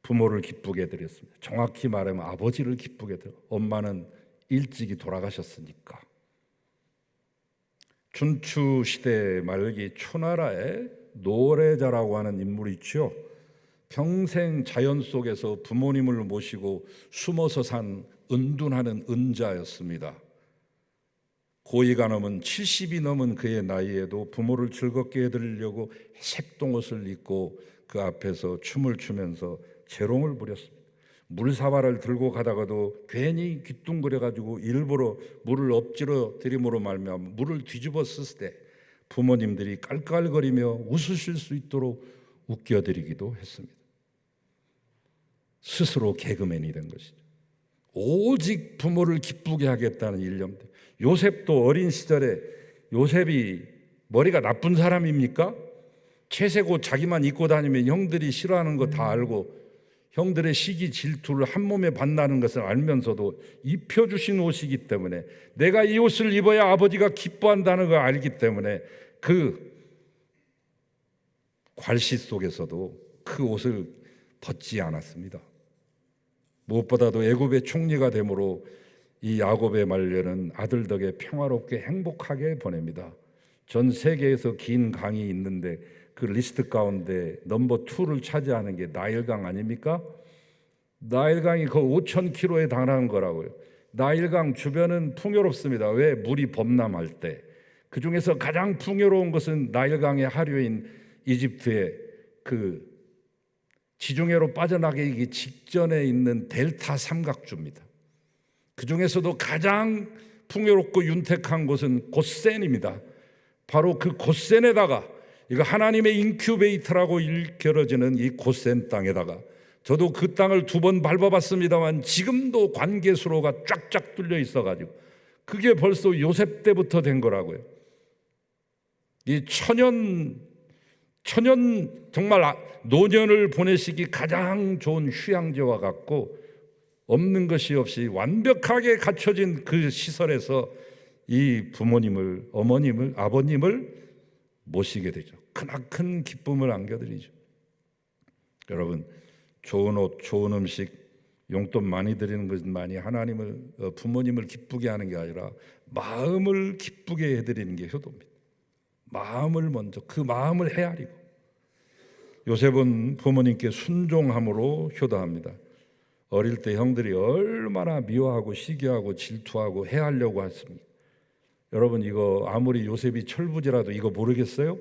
부모를 기쁘게 해드렸습니다. 정확히 말하면 아버지를 기쁘게 해드려. 엄마는 일찍이 돌아가셨으니까. 춘추 시대 말기 초나라에 노래자라고 하는 인물이 있죠. 평생 자연 속에서 부모님을 모시고 숨어서 산 은둔하는 은자였습니다. 고이가 넘은 70이 넘은 그의 나이에도 부모를 즐겁게 해드리려고 색동옷을 입고 그 앞에서 춤을 추면서 재롱을 부렸습니다. 물사발을 들고 가다가도 괜히 귀뚱거려가지고 일부러 물을 엎질러 들임으로 말미암아 물을 뒤집어 썼을 때 부모님들이 깔깔거리며 웃으실 수 있도록 웃겨드리기도 했습니다. 스스로 개그맨이 된 것이죠. 오직 부모를 기쁘게 하겠다는 일념. 요셉도 어린 시절에 요셉이 머리가 나쁜 사람입니까? 채색 옷 자기만 입고 다니면 형들이 싫어하는 거 다 알고 형들의 시기 질투를 한 몸에 받는다는 것을 알면서도 입혀주신 옷이기 때문에 내가 이 옷을 입어야 아버지가 기뻐한다는 걸 알기 때문에 그 괄시 속에서도 그 옷을 벗지 않았습니다. 무엇보다도 애굽의 총리가 되므로 이 야곱의 말년은 아들 덕에 평화롭게 행복하게 보냅니다. 전 세계에서 긴 강이 있는데 그 리스트 가운데 넘버 2를 차지하는 게 나일강 아닙니까? 나일강이 그 5,000km에 달하는 거라고요. 나일강 주변은 풍요롭습니다. 왜? 물이 범람할 때. 그 중에서 가장 풍요로운 것은 나일강의 하류인 이집트의 그 지중해로 빠져나가기 직전에 있는 델타 삼각주입니다. 그 중에서도 가장 풍요롭고 윤택한 곳은 고센입니다. 바로 그 고센에다가 이거 하나님의 인큐베이터라고 일컬어지는 이 고센 땅에다가 저도 그 땅을 2번 밟아봤습니다만 지금도 관계수로가 쫙쫙 뚫려 있어가지고 그게 벌써 요셉 때부터 된 거라고요. 이 천년 정말 노년을 보내시기 가장 좋은 휴양지와 같고 없는 것이 없이 완벽하게 갖춰진 그 시설에서 이 부모님을, 어머님을, 아버님을 모시게 되죠. 크나큰 기쁨을 안겨드리죠. 여러분, 좋은 옷, 좋은 음식, 용돈 많이 드리는 것만이 하나님을, 부모님을 기쁘게 하는 게 아니라 마음을 기쁘게 해드리는 게 효도입니다. 마음을 먼저, 그 마음을 헤아리고. 요셉은 부모님께 순종함으로 효도합니다. 어릴 때 형들이 얼마나 미워하고 시기하고 질투하고 해하려고 했습니까? 여러분, 이거 아무리 요셉이 철부지라도 이거 모르겠어요?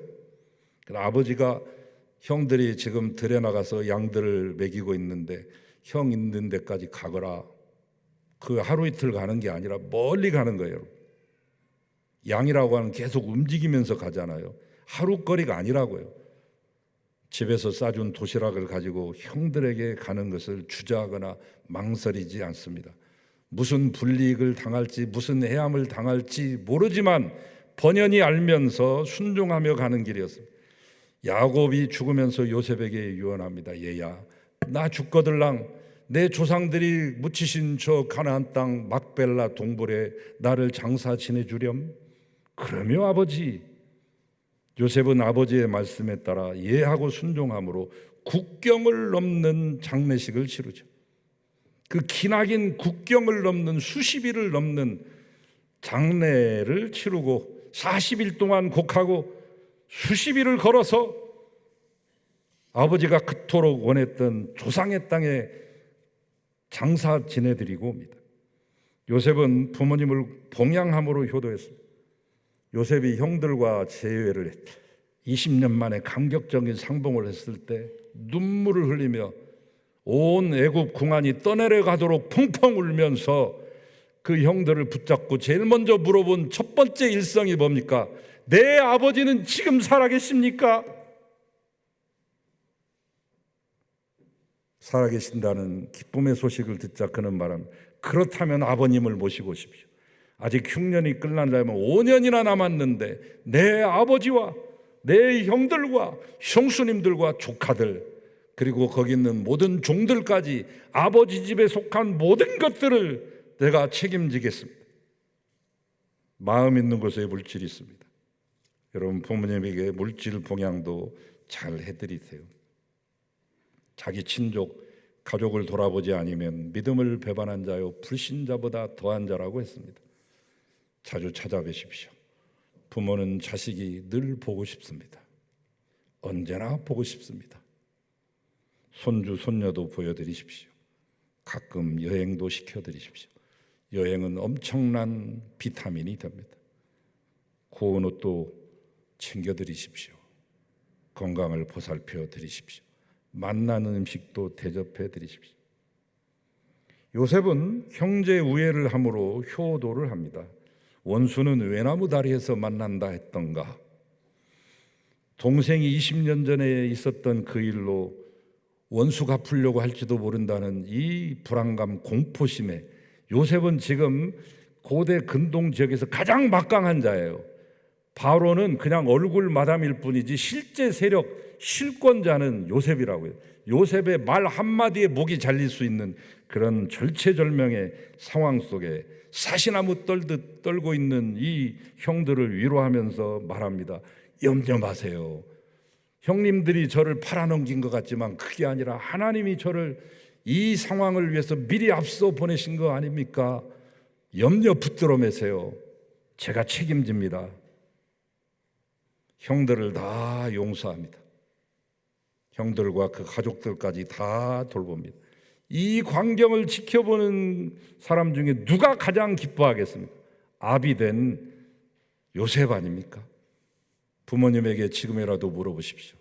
아버지가 형들이 지금 들에 나가서 양들을 먹이고 있는데 형 있는 데까지 가거라. 그 하루 이틀 가는 게 아니라 멀리 가는 거예요. 양이라고 하는 계속 움직이면서 가잖아요. 하루 거리가 아니라고요. 집에서 싸준 도시락을 가지고 형들에게 가는 것을 주저하거나 망설이지 않습니다. 무슨 불이익을 당할지, 무슨 해함을 당할지 모르지만 번연히 알면서 순종하며 가는 길이었습니다. 야곱이 죽으면서 요셉에게 유언합니다. 얘야, 나 죽거들랑 내 조상들이 묻히신 저 가나안 땅 막벨라 동굴에 나를 장사 지내주렴. 그러며 아버지, 요셉은 아버지의 말씀에 따라 예하고 순종함으로 국경을 넘는 장례식을 치르죠. 그 기나긴 국경을 넘는 수십 일을 넘는 장례를 치르고 40일 동안 곡하고 수십 일을 걸어서 아버지가 그토록 원했던 조상의 땅에 장사 지내드리고 옵니다. 요셉은 부모님을 봉양함으로 효도했습니다. 요셉이 형들과 재회를 20년 만에 감격적인 상봉을 했을 때 눈물을 흘리며 온 애굽 궁안이 떠내려가도록 펑펑 울면서 그 형들을 붙잡고 제일 먼저 물어본 첫 번째 일성이 뭡니까? 내 아버지는 지금 살아계십니까? 살아계신다는 기쁨의 소식을 듣자 그는 말합니다. 그렇다면 아버님을 모시고 오십시오. 아직 흉년이 끝난다면 5년이나 남았는데 내 아버지와 내 형들과 형수님들과 조카들 그리고 거기 있는 모든 종들까지 아버지 집에 속한 모든 것들을 내가 책임지겠습니다. 마음 있는 곳에 물질이 있습니다. 여러분, 부모님에게 물질 봉양도 잘 해드리세요. 자기 친족, 가족을 돌아보지 않으면 믿음을 배반한 자요 불신자보다 더한 자라고 했습니다. 자주 찾아뵈십시오. 부모는 자식이 늘 보고 싶습니다. 언제나 보고 싶습니다. 손주, 손녀도 보여드리십시오. 가끔 여행도 시켜드리십시오. 여행은 엄청난 비타민이 됩니다. 고운 옷도 챙겨드리십시오. 건강을 보살펴 드리십시오. 맛나는 음식도 대접해 드리십시오. 요셉은 형제 우애를 함으로 효도를 합니다. 원수는 외나무 다리에서 만난다 했던가? 동생이 20년 전에 있었던 그 일로 원수 갚으려고 할지도 모른다는 이 불안감, 공포심에 요셉은 지금 고대 근동 지역에서 가장 막강한 자예요. 바로는 그냥 얼굴 마담일 뿐이지 실제 세력, 실권자는 요셉이라고요. 요셉의 말 한마디에 목이 잘릴 수 있는 그런 절체절명의 상황 속에 사시나무 떨듯 떨고 있는 이 형들을 위로하면서 말합니다. 염려 마세요. 형님들이 저를 팔아넘긴 것 같지만 그게 아니라 하나님이 저를 이 상황을 위해서 미리 앞서 보내신 거 아닙니까? 염려 붙들어 매세요. 제가 책임집니다. 형들을 다 용서합니다. 형들과 그 가족들까지 다 돌봅니다. 이 광경을 지켜보는 사람 중에 누가 가장 기뻐하겠습니까? 아비 된 요셉 아닙니까? 부모님에게 지금이라도 물어보십시오.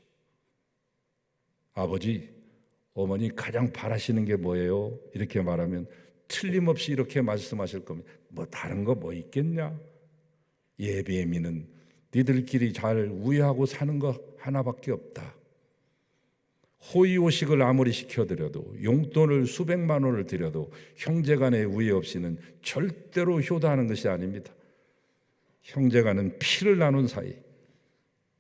아버지, 어머니 가장 바라시는 게 뭐예요? 이렇게 말하면 틀림없이 이렇게 말씀하실 겁니다. 뭐 다른 거 뭐 있겠냐? 예비미는 니들끼리 잘 우애하고 사는 거 하나밖에 없다. 호의호식을 아무리 시켜드려도 용돈을 수백만 원을 드려도 형제간의 우애 없이는 절대로 효도하는 것이 아닙니다. 형제간은 피를 나눈 사이.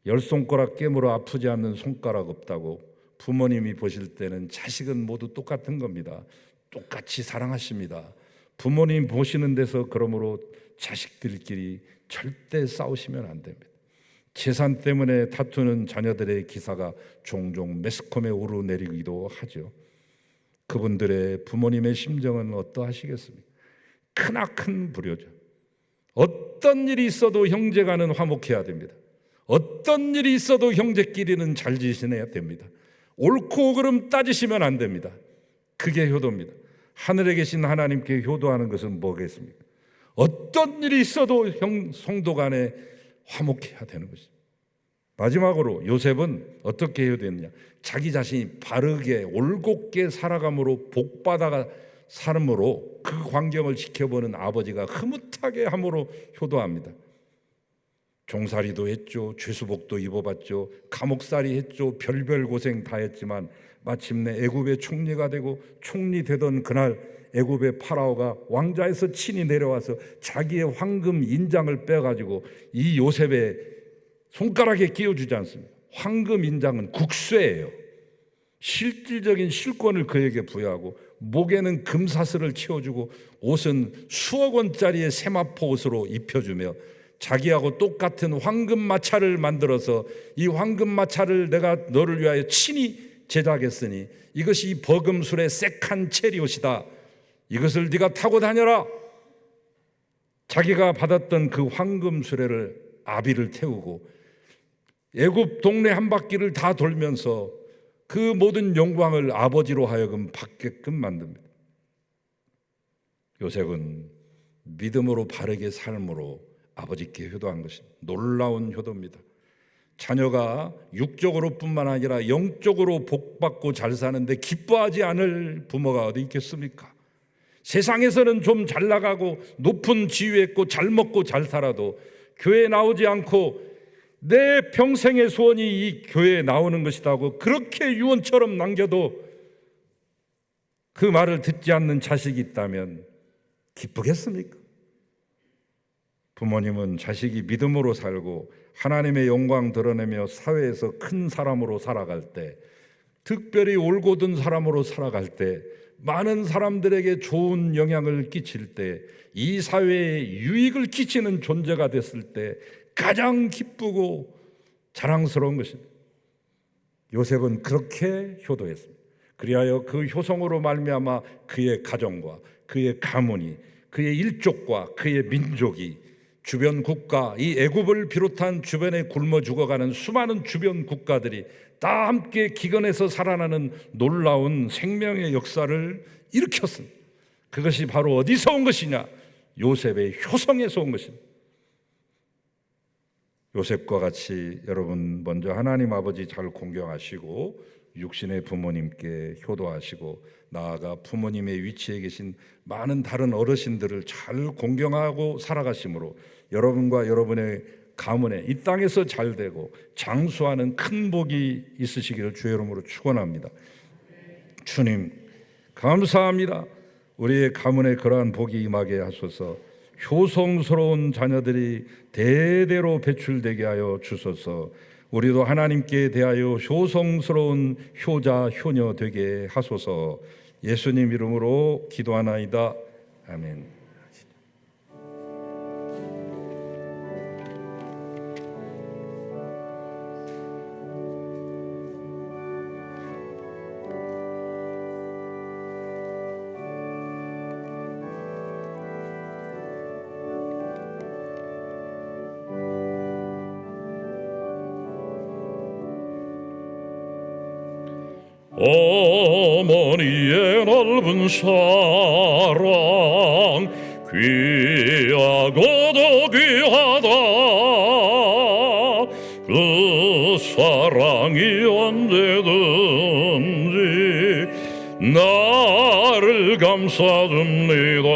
10손가락 깨물어 아프지 않는 손가락 없다고 부모님이 보실 때는 자식은 모두 똑같은 겁니다. 똑같이 사랑하십니다. 부모님 보시는 데서 그러므로 자식들끼리 절대 싸우시면 안 됩니다. 재산 때문에 다투는 자녀들의 기사가 종종 매스컴에 오르내리기도 하죠. 그분들의 부모님의 심정은 어떠하시겠습니까? 크나큰 불효죠. 어떤 일이 있어도 형제간은 화목해야 됩니다. 어떤 일이 있어도 형제끼리는 잘 지내야 됩니다. 옳고 그름 따지시면 안 됩니다. 그게 효도입니다. 하늘에 계신 하나님께 효도하는 것은 뭐겠습니까? 어떤 일이 있어도 성도 간에 화목해야 되는 것입니다. 마지막으로 요셉은 어떻게 효도했느냐? 자기 자신이 바르게 올곧게 살아감으로 복받아 삶으로 그 광경을 지켜보는 아버지가 흐뭇하게 함으로 효도합니다. 종살이도 했죠. 죄수복도 입어봤죠. 감옥살이 했죠. 별별 고생 다 했지만 마침내 애굽의 총리가 되고 총리 되던 그날 애굽의 파라오가 왕좌에서 친히 내려와서 자기의 황금 인장을 빼가지고 이 요셉의 손가락에 끼워주지 않습니다. 황금 인장은 국쇠예요. 실질적인 실권을 그에게 부여하고 목에는 금사슬을 채워주고 옷은 수억 원짜리의 세마포 옷으로 입혀주며 자기하고 똑같은 황금 마차를 만들어서 이 황금 마차를 내가 너를 위하여 친히 제작했으니 이것이 이 버금술의 새칸 체리옷이다. 이것을 네가 타고 다녀라. 자기가 받았던 그 황금 수레를 아비를 태우고 애굽 동네 한 바퀴를 다 돌면서 그 모든 영광을 아버지로 하여금 받게끔 만듭니다. 요셉은 믿음으로 바르게 삶으로 아버지께 효도한 것이 놀라운 효도입니다. 자녀가 육적으로 뿐만 아니라 영적으로 복받고 잘 사는데 기뻐하지 않을 부모가 어디 있겠습니까? 세상에서는 좀 잘 나가고 높은 지위에 있고 잘 먹고 잘 살아도 교회에 나오지 않고 내 평생의 소원이 이 교회에 나오는 것이다 하고 그렇게 유언처럼 남겨도 그 말을 듣지 않는 자식이 있다면 기쁘겠습니까? 부모님은 자식이 믿음으로 살고 하나님의 영광 드러내며 사회에서 큰 사람으로 살아갈 때, 특별히 올곧은 사람으로 살아갈 때, 많은 사람들에게 좋은 영향을 끼칠 때, 이 사회에 유익을 끼치는 존재가 됐을 때 가장 기쁘고 자랑스러운 것입니다. 요셉은 그렇게 효도했습니다. 그리하여 그 효성으로 말미암아 그의 가정과 그의 가문이, 그의 일족과 그의 민족이, 주변 국가, 이 애굽을 비롯한 주변에 굶어 죽어가는 수많은 주변 국가들이 다 함께 기근에서 살아나는 놀라운 생명의 역사를 일으켰습니다. 그것이 바로 어디서 온 것이냐? 요셉의 효성에서 온 것입니다. 요셉과 같이 여러분 먼저 하나님 아버지 잘 공경하시고 육신의 부모님께 효도하시고 나아가 부모님의 위치에 계신 많은 다른 어르신들을 잘 공경하고 살아가심으로 여러분과 여러분의 가문에 이 땅에서 잘 되고 장수하는 큰 복이 있으시기를 주의 이름으로 축원합니다. 주님 감사합니다. 우리의 가문에 그러한 복이 임하게 하소서. 효성스러운 자녀들이 대대로 배출되게 하여 주소서. 우리도 하나님께 대하여 효성스러운 효자 효녀 되게 하소서. 예수님 이름으로 기도하나이다. 아멘. 어머니의 넓은 사랑 귀하고도 귀하다. 그 사랑이 언제든지 나를 감싸줍니다.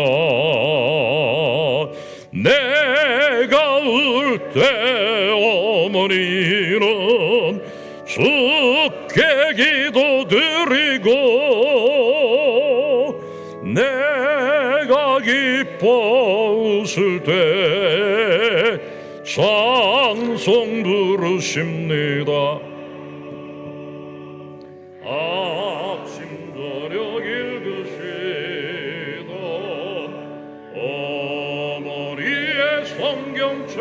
내가 울 때 어머니는 주께 기도드리고 내가 기뻐 웃을 때 찬송 부르십니다. 아침 저녁 읽으시던 성경책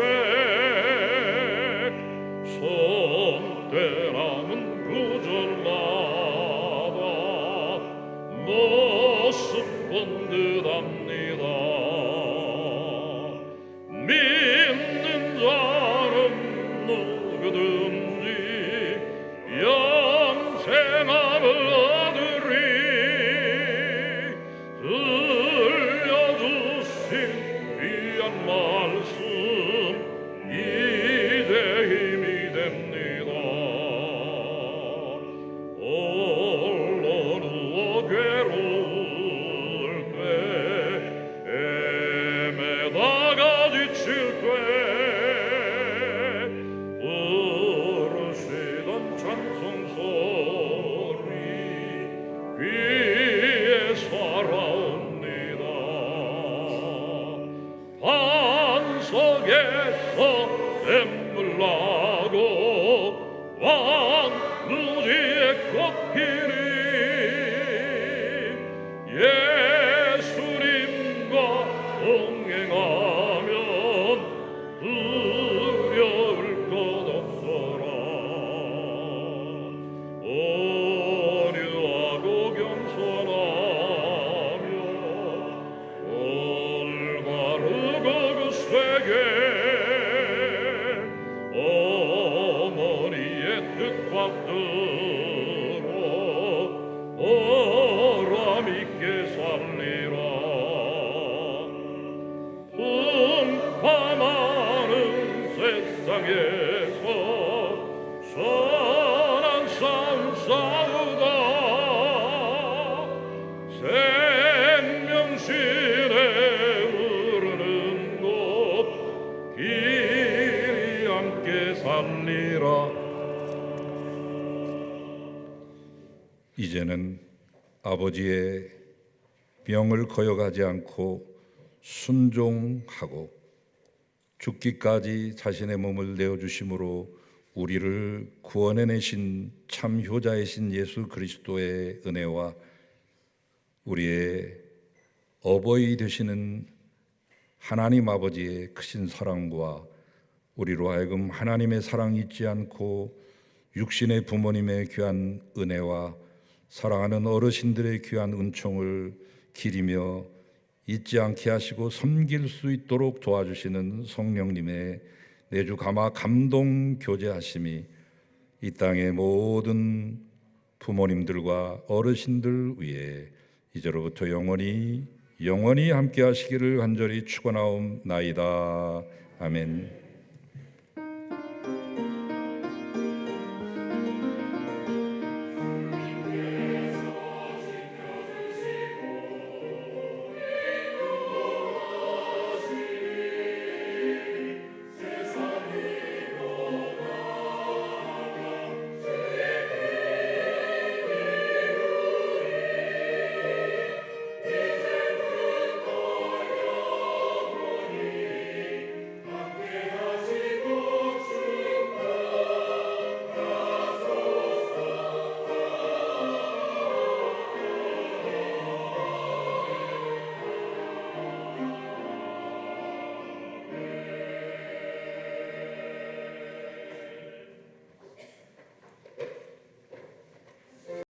손때남은 구절마다 모습 본 듯합니다. 믿는 자는 누구든지 영생함을 얻으리. 들려주신 귀한 말씀 이제 힘이 됩니다. 홀로 누워 괴로울 때 애매다가 지칠 때 부르시던 찬송 소리 귀에 살아옵니다. 반석에서 샘물 나고 왕루지에 꽃피니 예수님과 동행하면 두려울 것 없어라. 오류하고 겸손하며 올바르고 그 세계 어머니의 뜻 받들어 보람 있게 살리라. 풍파많은 세상에서 선한 싸움 싸우다 생명실에 흐르는 곳 길이 함께 살리라. 이제는 아버지의 명을 거역하지 않고 순종하고 죽기까지 자신의 몸을 내어주심으로 우리를 구원해내신 참 효자이신 예수 그리스도의 은혜와 우리의 어버이 되시는 하나님 아버지의 크신 사랑과 우리로 하여금 하나님의 사랑 잊지 않고 육신의 부모님의 귀한 은혜와 사랑하는 어르신들의 귀한 은총을 기리며 잊지 않게 하시고 섬길 수 있도록 도와주시는 성령님의 내주 감화 감동 교제하심이 이 땅의 모든 부모님들과 어르신들 위에 이제로부터 영원히 함께 하시기를 간절히 축원하옵나이다. 아멘.